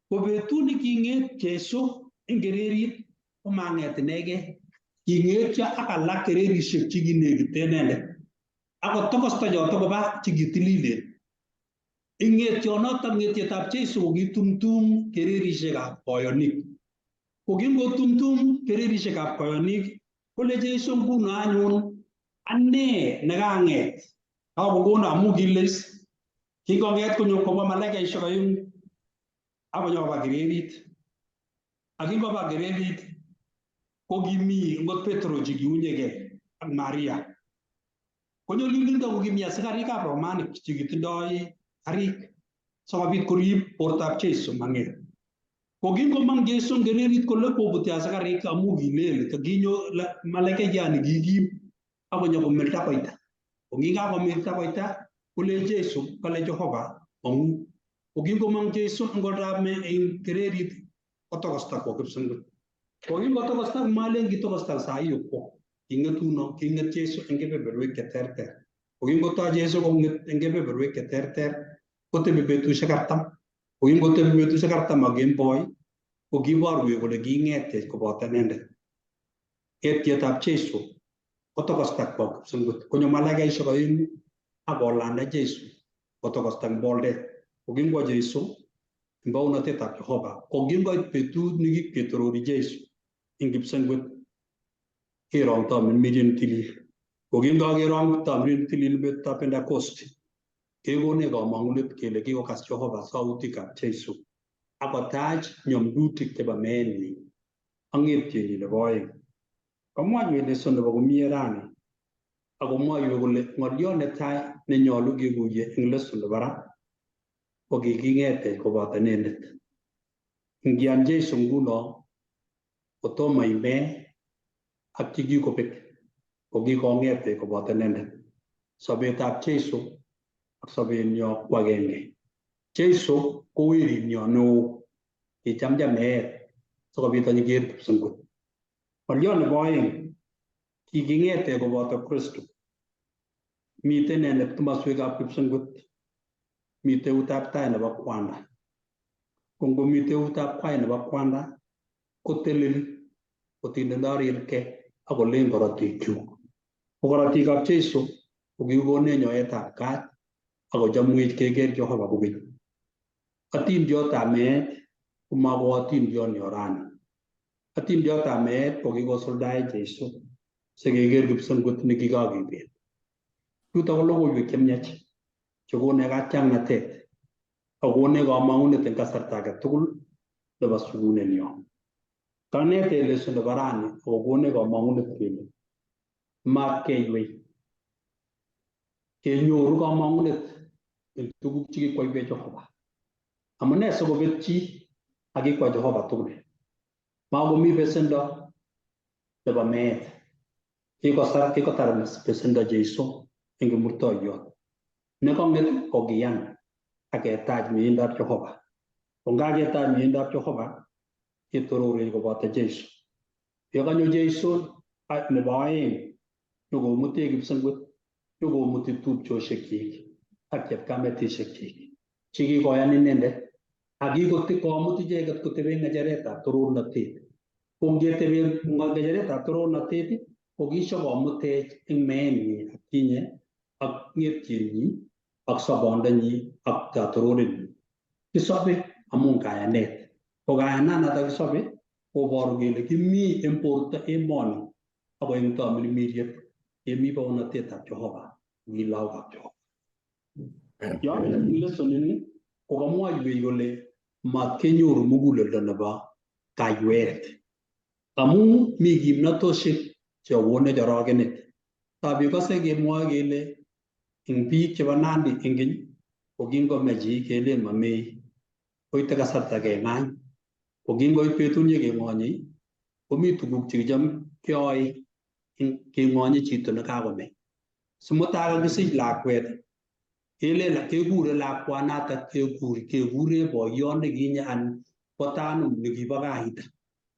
Ko betut neking'et Jeiso eng kererit komang'et inegei, king'etyo ak alak kererisiek chekinekite inendet akot tokosta choto koba chekitililen. Ing ng'etionoto ng'etietab Jeiso kokitumtum kererisiekab boyonik. Kokingotumtum kererisiekab boyonik kole Jeiso nguno anyun ane nekang'et akokono amu kiles kingong'et konyo koba malaikaisiek aeng'u akonyokoba kererit. Ak kingoba kererit kokimi ngot Petro chekiunyegei ak Maria. Konyo lilindo kokimi asikarikab Romanik chekitindoi karik sikobit korib bortab Jeiso mang'et. Kokingomang Jeiso eng kererit kole kobuti asikarik amu kilel kakinyo malaikayat nekikim akonyo komelda koita. Kokikakomelda koita kole Jeiso kale Jehovah mang'u. Kokingomang Jeiso eng oldab eng kererit kotokosta kwo kipsengwet. Kokingotokosta malen kitokosta saa hiyo kwo king'et Jeiso eng kebeberwek cheterter. Kokingotoi Jeiso kong'et eng kebeberwek cheterter kotebi betusiek 40. Kokingotebi betusiek 40 ak kemboi kokiborwech kole king'etech koboto inendet. Etietab Jeiso kotokosta kwo kipsengwet konyo malaikaisiek aeng'u akolanda Jeiso kotokosta eng boldet. Kokingwo Jeiso eng baunatetab Jehovah, kokingoit betut nekiketorori Jeiso eng kipsengwet kerong tamirmiriet netilil. Kokingokerong tamirmiriet netilil betutab Pentecost kekonech kamang'unet kele kikokas Jehovah sautikab Jeiso akotach nyamdutik chebo meenyi ak ng'etienyi nebo oeng. Kamwoiwech leson nebo komie rani akomwoiwech kole ng'oliot netai nenyolu kekuye eng leson nebo ra ko kiking'etech koboto inendet. Ngiyan Jeiso nguno kotomo ime ak chekikobek kokikong'etech koboto inendet. Sobetab Jeiso ak sobenyo ko agenge. Jeiso ko werinyo neo kichamcham meet sikobit anyiker kipsengwet. Ng'oliot nebo oeng kiking'etech koboto Kristo. Mitei inendet komoswekab kipsengwet, mitei eutab tai nebo kwanda. Ko ngomitei eutab kwai nebo kwanda koteleli kotindondorirkei akolen korotikyuk. Ko korotikab Jeiso kokikonech nyoetab kat akochamwech keker Jehovah kokeny. Atindiotab meet komako atindiot nyo rani. Atindiotab meet kokikosuldae Jeiso sikeker kipsengwet nekikakibet. Chuto ko logoiwek chemiach chekonech katiaknatet akonech kamang'unet eng kasarta age tugul nebo sugunenyo. Kanetech leson nebo rani akokonech kamang'unet kele matkeiwei kenyoru kamang'unet eng tuguk chekikwaiwech Jehovah. Amune sikobet chi akikwai Jehovah tugul? Makomi besendo nebo meet. Kikotar besendo Jeiso eng kimurtoiyot. Nekong'et ko kiyan aketach miendab Jehovah. Kongaketach miendab Jehovah ketororech koboto Jeiso. Yekanyo Jeiso nebo oeng nyokomutech kipsengwet, nyokomuti tupchosiekchik ak chepkametisiekchik. chikikoyan inendet akikokomut icheket kotebe ng'echeretab torornatet. Ko ngetebe ng'echeretab torornatet ko kishokomutech eng meenyi akinye ak ng'etyenyi ak sobondenyi ak katororenyi. Kisobe amu kayanet. Ko kayananatak kisobe koboru kele kimi eng borto emoni ako eng tamirmiriet kemi baunatetab Jehovah, mi lagokab Jehovah. Yon lesonini kokamwoiwech kole matkenyoru muguleldo nebo kayweet amu mi kimnatoshek chekonech orogenet. Tabikose kemwoe kele eng biik chebo Nandi eng keny ko kingome chi kelen mamei, koite kasarta keng'any, ko kingoit betut nyekeng'onyei komi tuguk chekicham keyoe keng'onye chito nekakome. Simutai kakisich lakwet kekure lakwanatak kekure boiyot nekinye anan ko tanum nekibo kaita.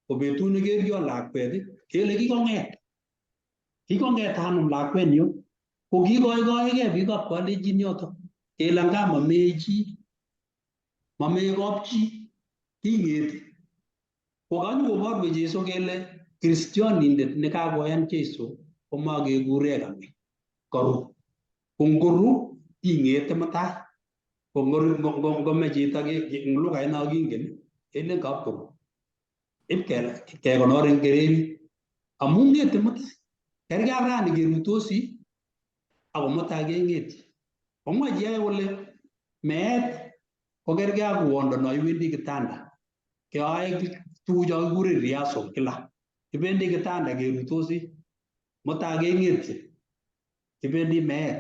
Ko betut nekerio lakwet kele kikong'et tanum lakwet yu, ko kikoikoegei biikab Kalenjin yotok kele nga mamee chi, mamee kapchi, king'eti. Ko kanyokoborwech Jeiso kele Kristianindet nekakoyan Jeiso komakekure kame, karu. Ko ngoru ing'ete mutai. Ko ngome chito eng lugait no kingen kelen kapkoru. Ipkekonor eng kererit amu ng'ete mutai. Kergei ak rani keruitosi ako mutai keng'eti. Komwa chi age kole meet ko kergei ak uwondo no iwendi kitanda. Keyoe tugucho kikure rehearsal kila. Kibendi kitanda keruitosi, mutai keng'eti. Kibendi meet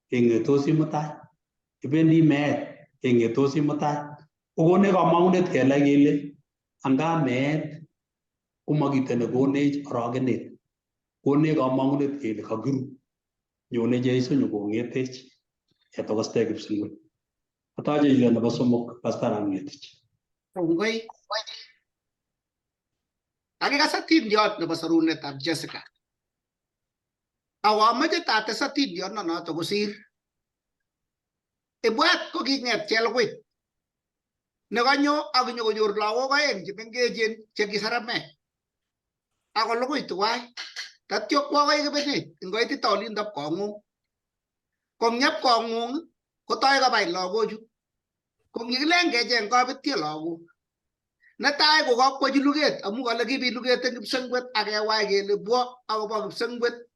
keng'etosi mutai. Kibendi meet keng'etosi mutai. Kokonech kamang'unet kenai kele anga meet komakito nekonech orogenet. Konech kamang'unet kele kakiru. Nyone Jeiso nyokong'etech ketokoste kipsengwet. Atache ile nebo somok Pastor Ng'etich. Kongoi. Akikas atindiot nebo sorunetab Jessica. Awamoche tates atindiot noto kosir. Ibwat ko king'et Chelwit. Nekanyo ak nyokonyor lagok aeng chemengechen chekisaramee. Ako lugui tuwai. Tatyo kwo akoi kebenet ngoitita olindop kong'ung. Kong'ep kong'ung kotoi kobai lagochu. Kongikilen kecheng kabetyo lagok. Netai ko kakwochi luget amu kale kibi luget eng kipsengwet akewai kele bwo akobo kipsengwet.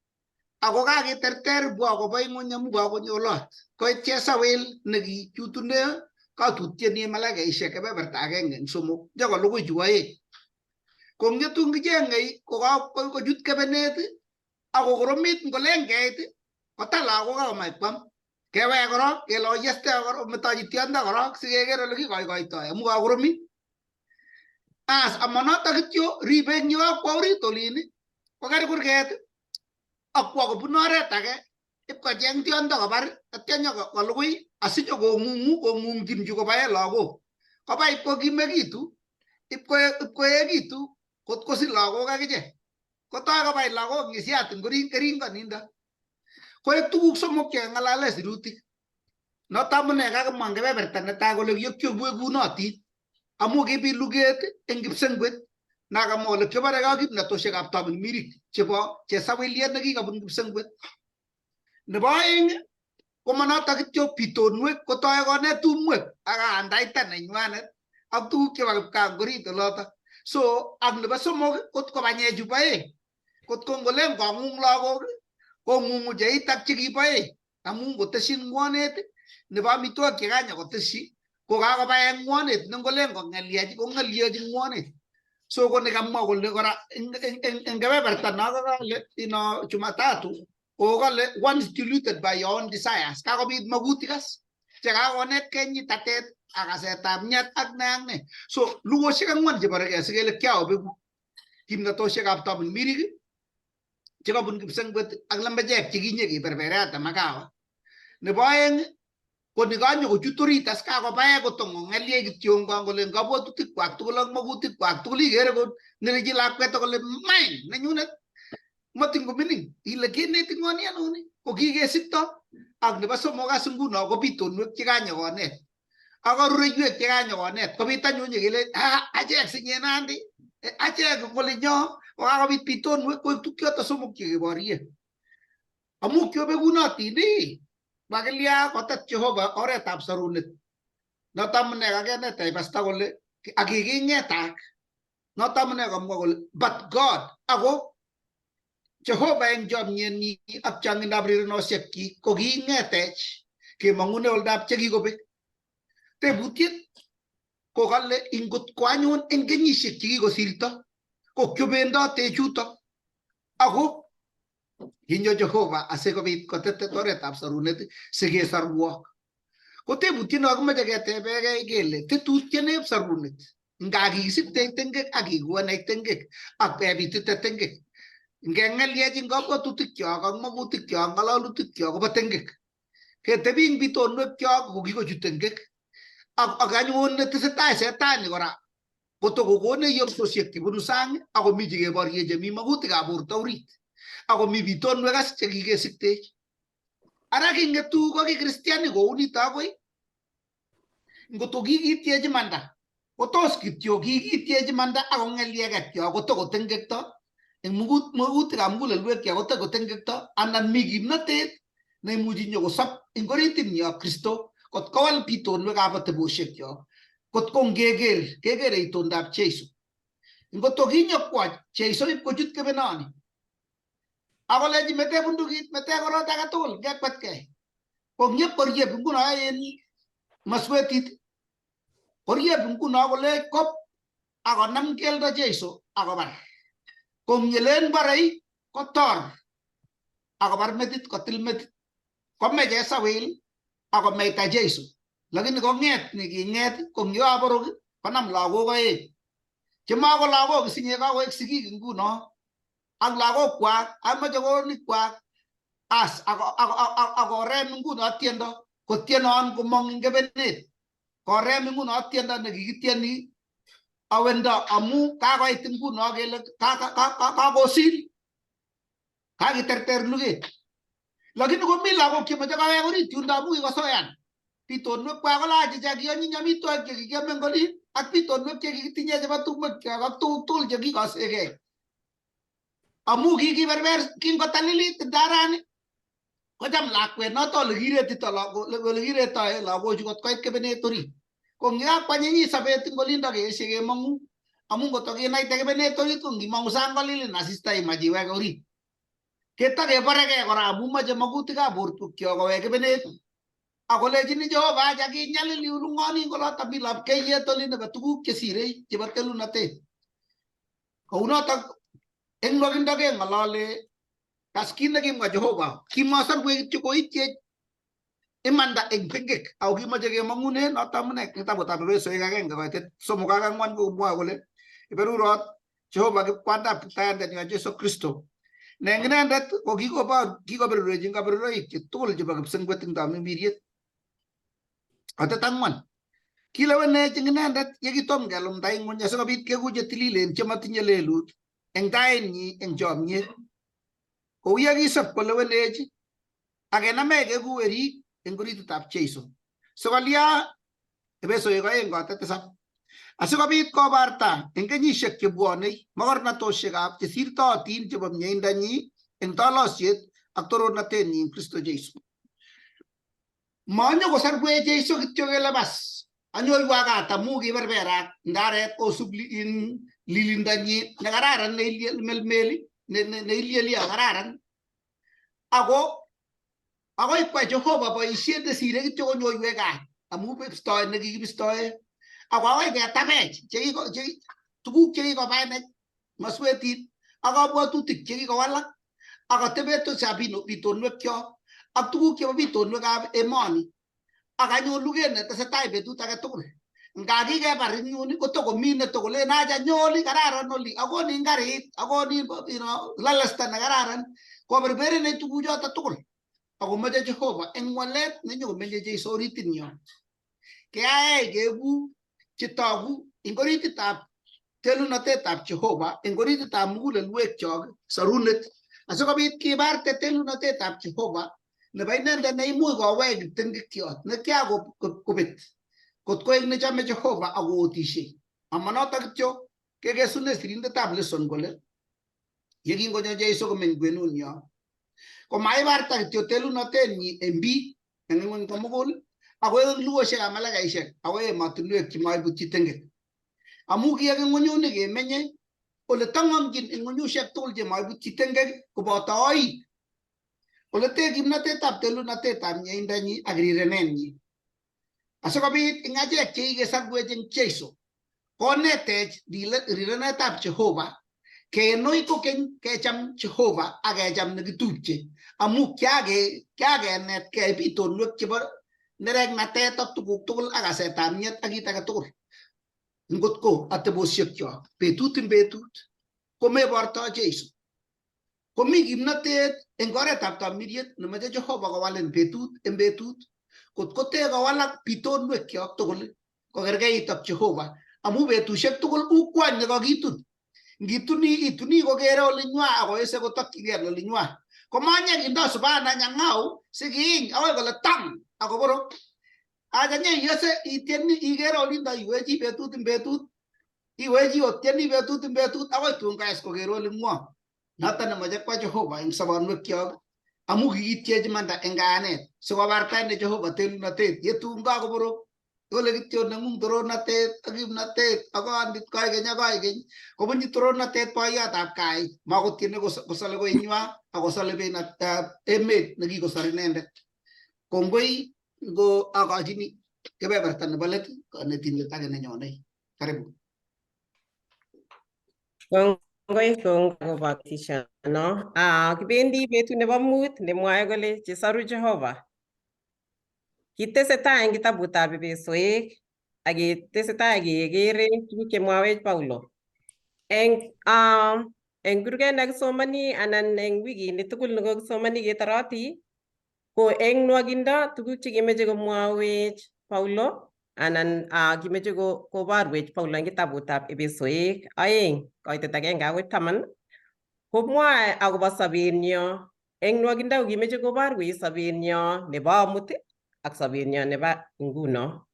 Ako kakiterter bwo akobo ing'uny amu kakonyo olot. Koit Chesawil nekichutune katutieni malaikaishek kebeberta agenge eng somok. Nyoko lugui chu aeng. Kong'etu ngicheng'ei kochut kebenet ako koromit ngolen keit kotar lagok akomach kwam. Kewek korok kele oyeste korok metochi tiondo korok sikeker ole kikoikoitoi amu kakoromit. As amanoto kityo ribe eng yekakwo orit olin koker kurget akwo kobun oret age ipkocheng tiondo kobar atya nyokolugui asinyokong'ung'chin chu kobae lagok. Koba ipkokimekitu ipkoekitu kot kosich lagok akichek. Kotoi kobai lagok ngisiat eng keringoninda. Koek tuguk somok chekeng'alale sirutik. Noto amune kakimwa eng kebeberta netai kole kiekwegunotin amu kibi luget eng kipsengwet nakamwa ole kiboreke ak kimnatoshekab tamirmirik chebo chesawiliet nekikabun kipsengwet. Nebo aeng komanoto kityo bitonwek kotoi konet tumwek ak andaita nenywanet ak tuguk chebo kipkaa orit olotok. So ak nebo somok kot ko banyechu bo aeng. Kot ko ngolen kong'ung lagok kong'ung'u cheit ak chekibo aeng amu ngoteshin ng'wonet nebo amitwogik chekanya koteshi ko kakobae ng'wonet ne ngolen kong'elyech kong'elyechi ng'wonet. So ko nekamwa kole kora eng kebeberta no kale ino Jumatatu ko kale once diluted by your own desires. Kakobit magutik as chekakonet kenyitatet akasetab nyat ak ne. So lugoshek ang'wan cheboreke sikele kyaobeku kimnatoshekab tamirmirik chekabun kipsengwet ak lembechek chekinye keberberate makawa. Nebo aeng ko nikanyo kochut orit as kakobae kotongong'elye kityo kole kabwatutik kwak tugul ak magutik kwak tugul ikere ko nerechi lakwet kole main nenyunet matin komining ile kineti ng'oni anoni ko kikesikto. Ak nebo somok as nguno ko bitonwek chekanyo konet Ako ruywe kikanyonet kobit anyun kele achek sinyenandi achek kole nyo kokakobit pitonwek koek tukyoto somok chekeborye amu kiobegunotin makilya kotet Jehovah oretab sarunet notamune kakenetech pasta kole akikingetak notamune kamwa kole but God ako Jehovah eng chomyenyi ak chongindab rirenoshekyi ko kiingetech kemong'une oldab chekikobek. Tebutiet ko kale ingot ko anyun eng kenyisiek chekikosirto ko kiobendote chuto ako kinyo Jehovah asikobit kotetet oretab sarunet sikesorwok. Ko tebutiet no kimeche ketebekei kele tetutieneb sarunet nga kikisipte tengek ak kikuone tengek ak bebitite tengek ngeng'elyech ing kabwatutikchok ak magutikyok ng'ololutikyok kobo tengek ketebi ing bitonwekyok ko kikochut tengek ak anyun netesetai setani kora kotokokonech yomsosiek chebunu sang ako mi chekeborye chemi magutikab borto orit ako mi bitonwek as chekikesiktech ara kingetu ko ki kristiani kounito akoi ngoto kikityechi manda kotos kityo kikityechi manda ako ng'elyeketyo kotokotengekto eng magutikab mugulelwekyok kotokotengekto anan mi kimnatet neimuchi nyokosop eng oritinyo Kristo kot kowal bitonwekab ateboshekyok kot ko ngeker kekere itondab Jeiso ngoto kinyokwo Jeiso ipkochut kebenoni akolechi mete bundukit mete korot age tugul ngekwetkei ko ngep korieb nguno en maswetit korieb nguno kolech kop akonam keldo Jeiso akobar ko ngelen barei kotor akobar metit kotil metit komeche sawil akomeita Jeiso lakini kong'et niking'et ko ngyoborok konam lagok oeng chemako lagok isinye kakoek sigik nguno ak lagokwak ak mochokonikwak as akorem nguno tiendo kotienon komong ing kebenet korem nguno tiendo nekikityeni awendo amu kakoit nguno kele kakosil kakiterter luget lakini komi lagok chemoche kawek orit yundo amu kikosoyan bitonwekwak kolache chakiyonyiny amitwogik chekikiame eng olin ak bitonwek chekikitinye chebo tumwekyok ak tuguk tugul chekikosekei amu kikiberber kingotalilit ndarani kocham lakwet noto olekiretitoe lagochu kot koit kebenet orit ko ngakwanyenyi sobet eng olindo keeshe kemong'u amu ngotokinaite kebenet orit ko ngimong'u sang kolilin asista imach iweke orit ketakebarekei kora amu moche magutikab borwekyok kowek kebenet akolechini Jehova acha kinyalil iulung'oni ngoloto mi lapkeiyet olin nebo tuguk chesirei chebo telunotet kounotok eng nwakindo keng'olole kas kit nekimwa Jehova kimasorwech kityo koityech imanda eng tengek ako kimoche kemong'une noto amune kitabutab Efesoek 1:3-4 komwoe kole iberurot Jehova kwandab kiptayandenyo Jesu Kristo ne eng inendet ko kikoberurechi kaberuroik tugul chebo kipsengwet eng tamirmiriet. Kotet 4 kilewenech eng inendet yekitom kelumda ing ng'ony asikobit keku chetililen chematinye lelut eng tainyi eng chomyet kou yekisop kolewenech akenamech keku werik eng orititab Jeiso sikolya Efesoek 2:7 asikobit kobarta eng kenyisiek chebwonei mogornotosiekab chesirtootin chebo mieindonyi eng tolosiet ak torornatenyi eng Kristo Jeiso. Manyo kosorwech Jeiso kityo kele bas anyoiwa kat amu kiberberak ndaret kosub lilindonyi nekararan nemelmeli neilieli akararan ako akoi kwa Jehova boisiet nesire kityo konyoiwech kat amu bistoet nekikibistoe ako akoi ketabech tuguk chekikobainech maswetit ak kabwatutik chekikowalak akotebetosab bitonwekyok ak tuguk chebo bitonwekab emoni ak anyun luget netesetai betut age tugul nga kikebar ing yun kotokomi netokolen acha nyoli kararan oli akonin karit akonin lalasta nekararan koberberenech tuguchoto tugul akomoche Jehova eng walet nenyokomenye Jeiso oritinyo keyai keeku chetogu eng orititab telunotetab Jehova eng orititab mugulelwekyok sarunet asikobit kibarte telunotetab Jehova nebo inendet neimuch kowech tengekyot nekiakobet kot ko ing ne chame Jehovah akotisie amanoto kityo kekesune sirindetab lesson kole yekingonyo Jeiso komeny kwenunyo ko maibarta kityo telunotenyi en biik en ng'ony komugul ako en lugoshekab malaikaishek ako emotinwek chemoibutyi tengek amu ki eng ng'onyuni kemenye ole tong'ong'chin en ng'onyushek tugul chemoibutyi tengek koboto oik ole te kimnotetab telunotetab nyeindonyi ak rirenenyi asikobit ing achek chekikesarwech eng Jeiso konetech rirenetab Jehovah kenoi kokeny kecham Jehovah ak kecham nekitupche amu kiakenetkei bitonwek chebo nereknatet ak tuguk tugul ak kasetab myet ak kit age tugul ngot ko atebosiekyok betut ing betut komebortoi Jeiso komi kimnotet eng oretab tamiriet nemoche Jehovah kowal eng betut kot kote kowalak bitonwekyok tugul kokerkeit ak Jehovah amu betusiek tugul u kwany nekakitun ngituni kokere olinywa akoese kotokyigei olinywa komanye kindo subana nyang'au sikiiny akoi kole tam akoboro acha nyeyose itieni ikere olindo iwechi betut ing betut iwechi otieni betut ing betut akoi tun kaes kokere oling'wa noto nemoche kwa Jehovah eng sobonwekyok amu kikitiechi manda eng kayanet sikobartaine Jehovah telunotet yetun kakoboro kole kityo neng'ung toronatet ak kimnotet ak kondit koikeny kobunji toronatet boiyotab kai makotiene kosole koinywa ak kosole beinatab emet nekikosor inendet kongoi ngo akochini kebeberta nebo let kanetindet age nenyone karibu Kongoi kobo tishono. Kibendi betut nebo mut nemwoe kole chesoru Jehovah. Kitesetai eng kitabutab Efesoek ak kitesetai kekere tuguk chemwawech Paulo. Eng kurget nekisomani anan eng wikini tugul nekokisomani ketoroti ko eng nwakindo tuguk chekimeche komwawech Paulo anan kimeche koborwech Paulo eng kitabutab Efesoek 2:1-10 komwae akobo sobenyo. Eng nwakindo ko kimeche koborwech sobenyo nebo amut ak sobenyo nebo nguno.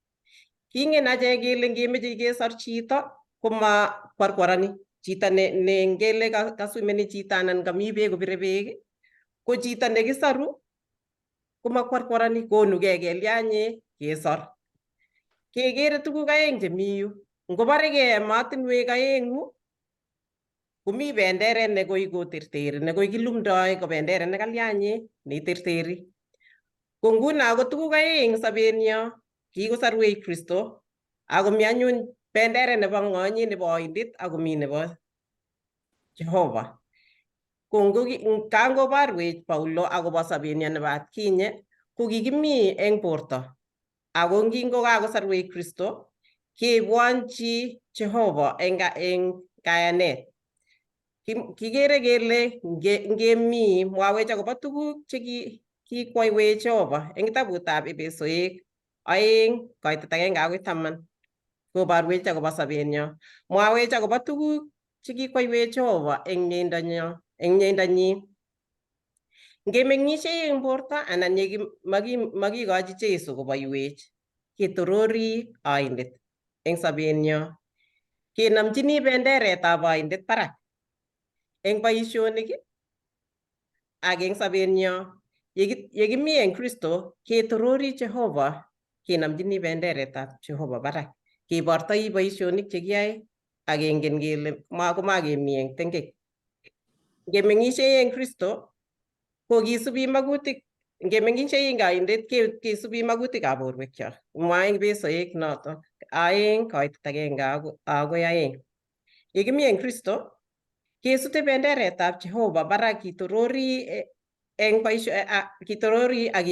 Kingen achek kele ngemeche kesor chito koma kwarkwarani chito ne ngele kaswimeni chito anan kami beek kobire beek ko chito nekisoru koma kwarkwarani konugei kelyanye kesor. Kekere tuguk aeng chemi yu. Ngoborege emotinwek aengu komi benderet nekoi koterteri nekoi kilumdoi ko benderet nekalyanye neiterteri. Ko nguno ko tuguk aeng sobenyo kikosorwech Kristo akomi anyun benderet nebo ng'onyi nebo oindet akomi nebo Jehovah. Ko kangoborwech Paulo akobo sobenyo nebo atkinye ko kikimi eng borto ako kingokakosorwech Kristo kebwonchi Jehovah eng kayanet. Kikere kele ngemi mwawech akobo tuguk chekikwaiwech Jehovah eng kitabutab Efesoek 2:1-10 koborwech akobo sobenyo. Mwawech akobo tuguk chekikwaiwech Jehovah eng mieindonyi. Ngemeng'ishei eng borto anan makikochi Jeiso koboiwech ketorori oindet eng sobenyo. Kenomchini benderetab oindet barak eng boisionik ak eng sobenyo. Yekimi eng Kristo ketorori Jehovah kenomchini benderetab Jehovah barak. Kebortoi boisionik chekiyoe ak kengen kele komakemi eng tengek. Ngemeng'ishei eng Kristo ko kisubi magutik, ngemeng'ishei eng oindet kesubi magutikab borwekyok. Mwae eng Efesoek 2:1-2. Yekimi eng Kristo kesute benderetab Jehovah barak kitorori ak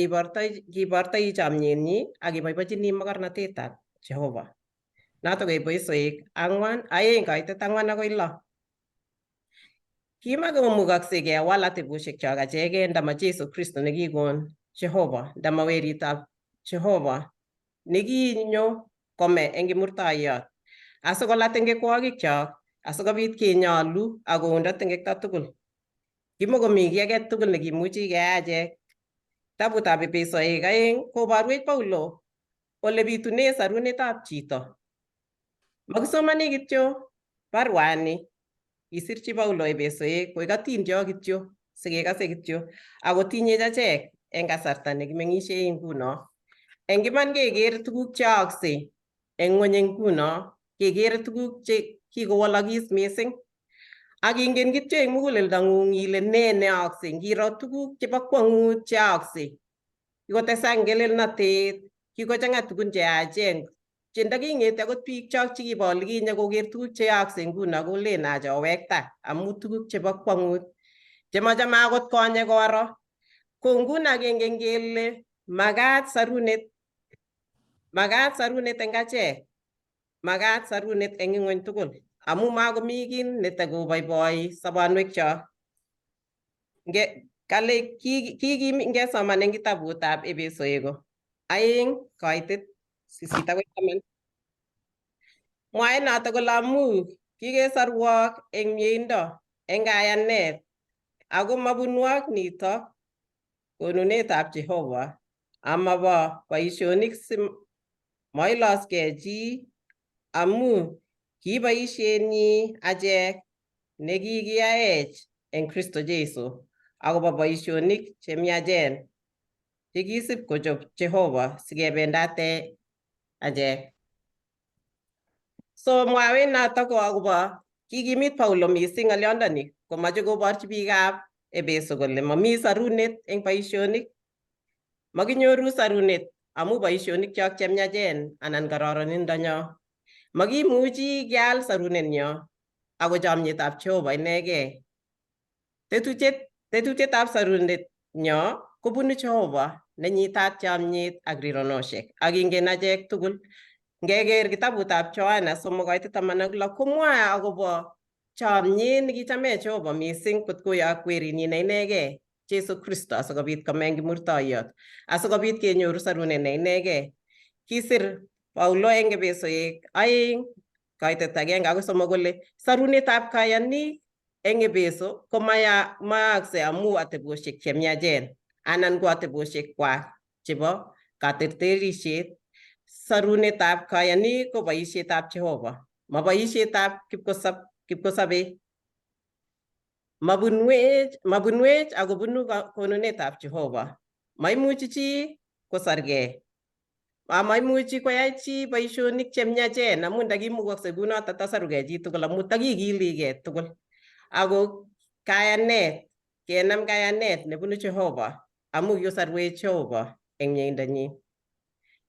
kibortoi chomyenyi ak keboibochini mokornotetab Jehovah. Noto ko Efesoek 4:4-6. Kimakomukoksei kewal ateboshekyok achegei ndama Jeiso Kristo nekikon Jehovah, ndama weritab Jehovah nekinyo kome eng kimurtoiyot asikolat tengekwokikyok asikobit kenyolu ak koundo tengekto tugul. Kimokomi kiy age tugul nekimuchi keyai achek. Kitabutab Efesoek 2 koborwech Paulo ole bitune sarunetab chito. Makisomani kityo barwani isirchi Paulo Ebesoek koek atindyo kityo sikekase kityo ako tinyech achek eng kasarta nekimeng'isie nguno. Eng iman keker tuguk cheaaksei eng ng'ony nguno, keker tuguk che kikowalakis mising. Ak ingen kityo eng muguleldang'ung ile nee neaaksei, ngiro tuguk chebo kwang'ut cheaaksei. Kikotesak ngelelnatet, kikochang'a tugun cheyachen che ndaking'eti akot biik chok chekibo olikinye koker tuguk cheyaaksei nguno kolen acha owekta amu tuguk chebo kwang'ut chemachame akot konye koro. Ko nguno kengen kele makat sarunet eng achek, makat sarunet eng ing'ony tugul amu makomi kiy netakoboiboi sobonwekchok. Kale ngesoman eng kitabutab Ebesoek 2:8-10. Mwae noto kole amu kikesorwok eng mieindo eng kayanet ako mabunwok nito konunetab Jehovah amabo boisionik mailoskei chi amu kiboisienyi achek nekikiyaech eng Kristo Jesu akobo boisionik chemiachen chekisib kochob Jehovah sikebendate achek. So mwawet noto ko akobo kikimit Paulo mising ng'olyondoni komache koborchi biikab Ebeso kole mami sarunet eng boisionik. Makinyoru sarunet amu boisionikchok chemiachen anan kororonindonyo. Makimuchi keal sarunenyo ako chomyetab Jehovah inegei. Tetutyetab sarunetnyo kobunu Jehovah nenyitat chomyet ak rironoshek. Ak ingen achek tugul ngeker kitabutab Johana 3:16 komwae akobo chomyet nekichamech Jehovah mising kot koyok werinyi ne inegei Jesu Kristo asikobit komeng kimurtoiyot asikobit kenyoru sarunet ne inegei. Kisir Paulo eng Ebesoek 2:1-3 kole sarunetab kayanik eng Ebeso komayaaksei amu atebosiek chemiachen anan ko atebosiek kwak chebo katerterisiet. Sarunetab kayanik ko boisietab Jehovah, maboisietab kipkosabei. Mabunwech ako bunu konunetab Jehovah. Maimuchi chi kosargei. Maimuchi koyai chi boisionik chemiachen amu ndakimukoksei kunoto tasarugei chi tugul amu takikiligei tugul. Ako kayanet, kenam kayanet nebunu Jehovah amu kiosarwech Jehovah eng mieindanyi.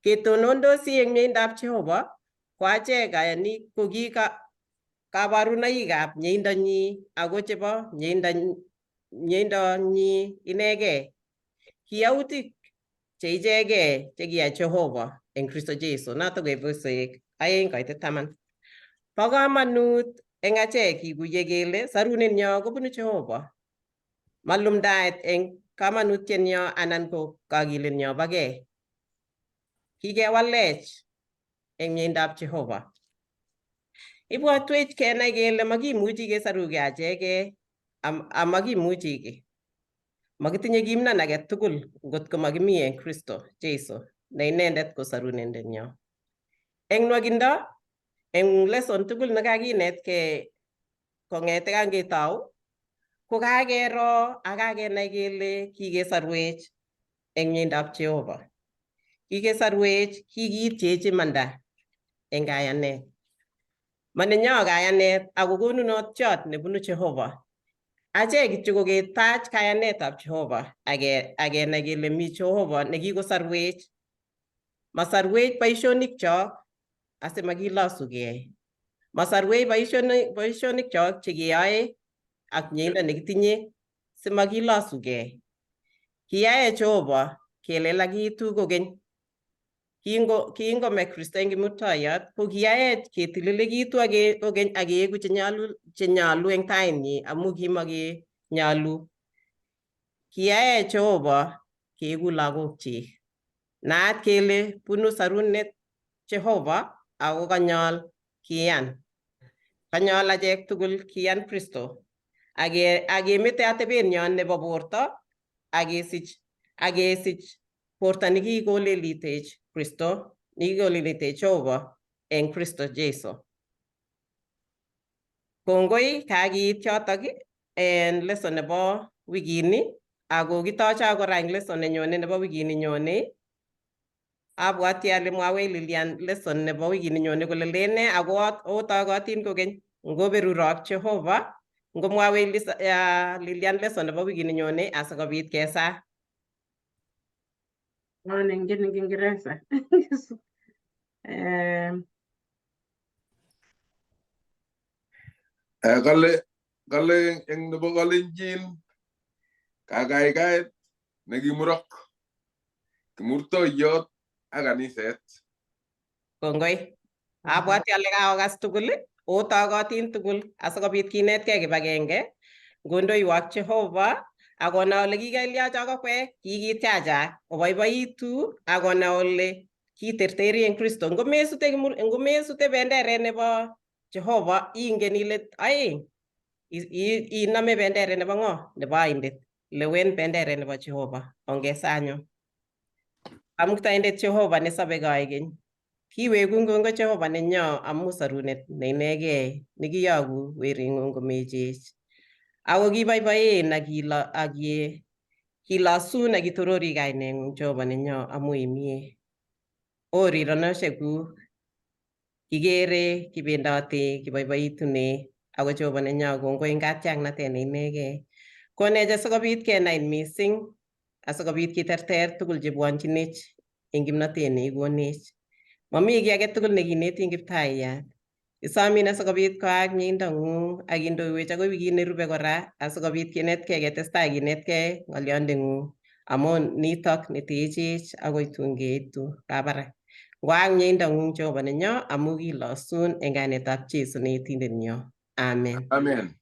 Ketonondosi eng mieindab Jehovah ko achek kayanik ko kabarunoikab mieindanyi ako chebo mieindanyi inegei. Kiyautik che ichegei chekiyai Jehovah eng Kristo Jesu, noto ko Ebesoek 2:10. Bo kamanut eng achek kikuye kele sarunenyo kobunu Jehovah. Malumdaet eng kamanutienyo anan ko kakiletnyo bo gei. Kikewalech eng miendab Jehovah. Ibwatwech kenai kele makimuchi kesarugei achegei amakimuchi ki. Makitinye kimnon age tugul ngotko makimi eng Kristo Jesu ne inendet ko sarunendenyo. Eng nwakindo, eng lesson tugul nekakinetkei kong'ete kangetau, ko kakero ak kakenai kele kikesarwech eng miendab Jehovah. Kikesarwech, kikiityeech imanda eng kayanet. Manenyo kayanet ako konunotiot nebunu Jehovah. Achek kityo koketach kayanetab Jehovah akenai kele mi Jehovah nekikosarwech. Masarwech boisionikchok asimakilosugei. Masarwech boisionikchok chekeyoe ak mieindo nekitinye simakilosugei. Kiyae Jehovah kelelakitu kokeny. Kingome Kristo eng kimurtoiyot ko kiyaech ketililikitu kokeny ak keeku chenyalu eng tainyi amu kimakenyalu. Kiyaech Jehovah keeku lagokchik. Naat kele bunu sarunet Jehovah ako kanyol kiyan. Kanyol achek tugul kiyan Kristo. Akemete atebenyo nebo borto akesich borto nekikolelitech Kristo nikikolinite Jehovah eng Kristo Jesu. Kongoi kakiit yotok en lesson nebo wikini, ako kitocho kora eng lesson nenyone nebo wikini nyone. Abwati ale mwawech Lilian lesson nebo wikini nyone kole lene ako otokotin kokeny ngoberurok Jehovah, ngomwawech Lilian lesson nebo wikini nyone asikobit kesa. Ningen eng Kiingereza. Kale eng nebo Kalenjin kakaikaet nekimurok kimurtoiyot ak kaniset. Kongoi. Abwati ale kaokas tugul, otokotin tugul asikobit kinetkei kibagenge ngondoiwok Jehovah, akona ole kikelyach akokwek kikitiachak oboiboitu, akona ole kiterteri eng Kristo. Ngomesute benderet nebo Jehovah ingen ile aeng iname benderet nebo ngo? Nebo aindet. Lewen benderet nebo Jehovah ongesanyo. Amuktaindet Jehovah nesabe koigeny. Kiweku ngongoi Jehovah nenyo amu sarunet ne inegei nekiyoku weringung komechech. Ako kiboiboen ak kilosun ak kitorori kainengung Jehovah nenyo amu imie. O rironoshekuk kikere kibendoti kiboiboitune ako Jehovah nenyo kongoi eng katiaknatet ne inegei. Konech asikobit kenai mising asikobit kiterter tugul chebwonchinech eng kimnotet neikonech. Mami kiy age tugul nekinetin Kiptaiyat. Isomin asikobit koak mieindangung ak indoiwech akoi wikit nerube kora asikobit kinetkei ketestai kinetkei ng'olyondeng'ung amun nitok netechech akoi tun keitu kabarak. Ngoak mieindangung Jehovah nenyo amu kilosun eng kainetab Jesu ne Yetindet nyo. Amen. Amen.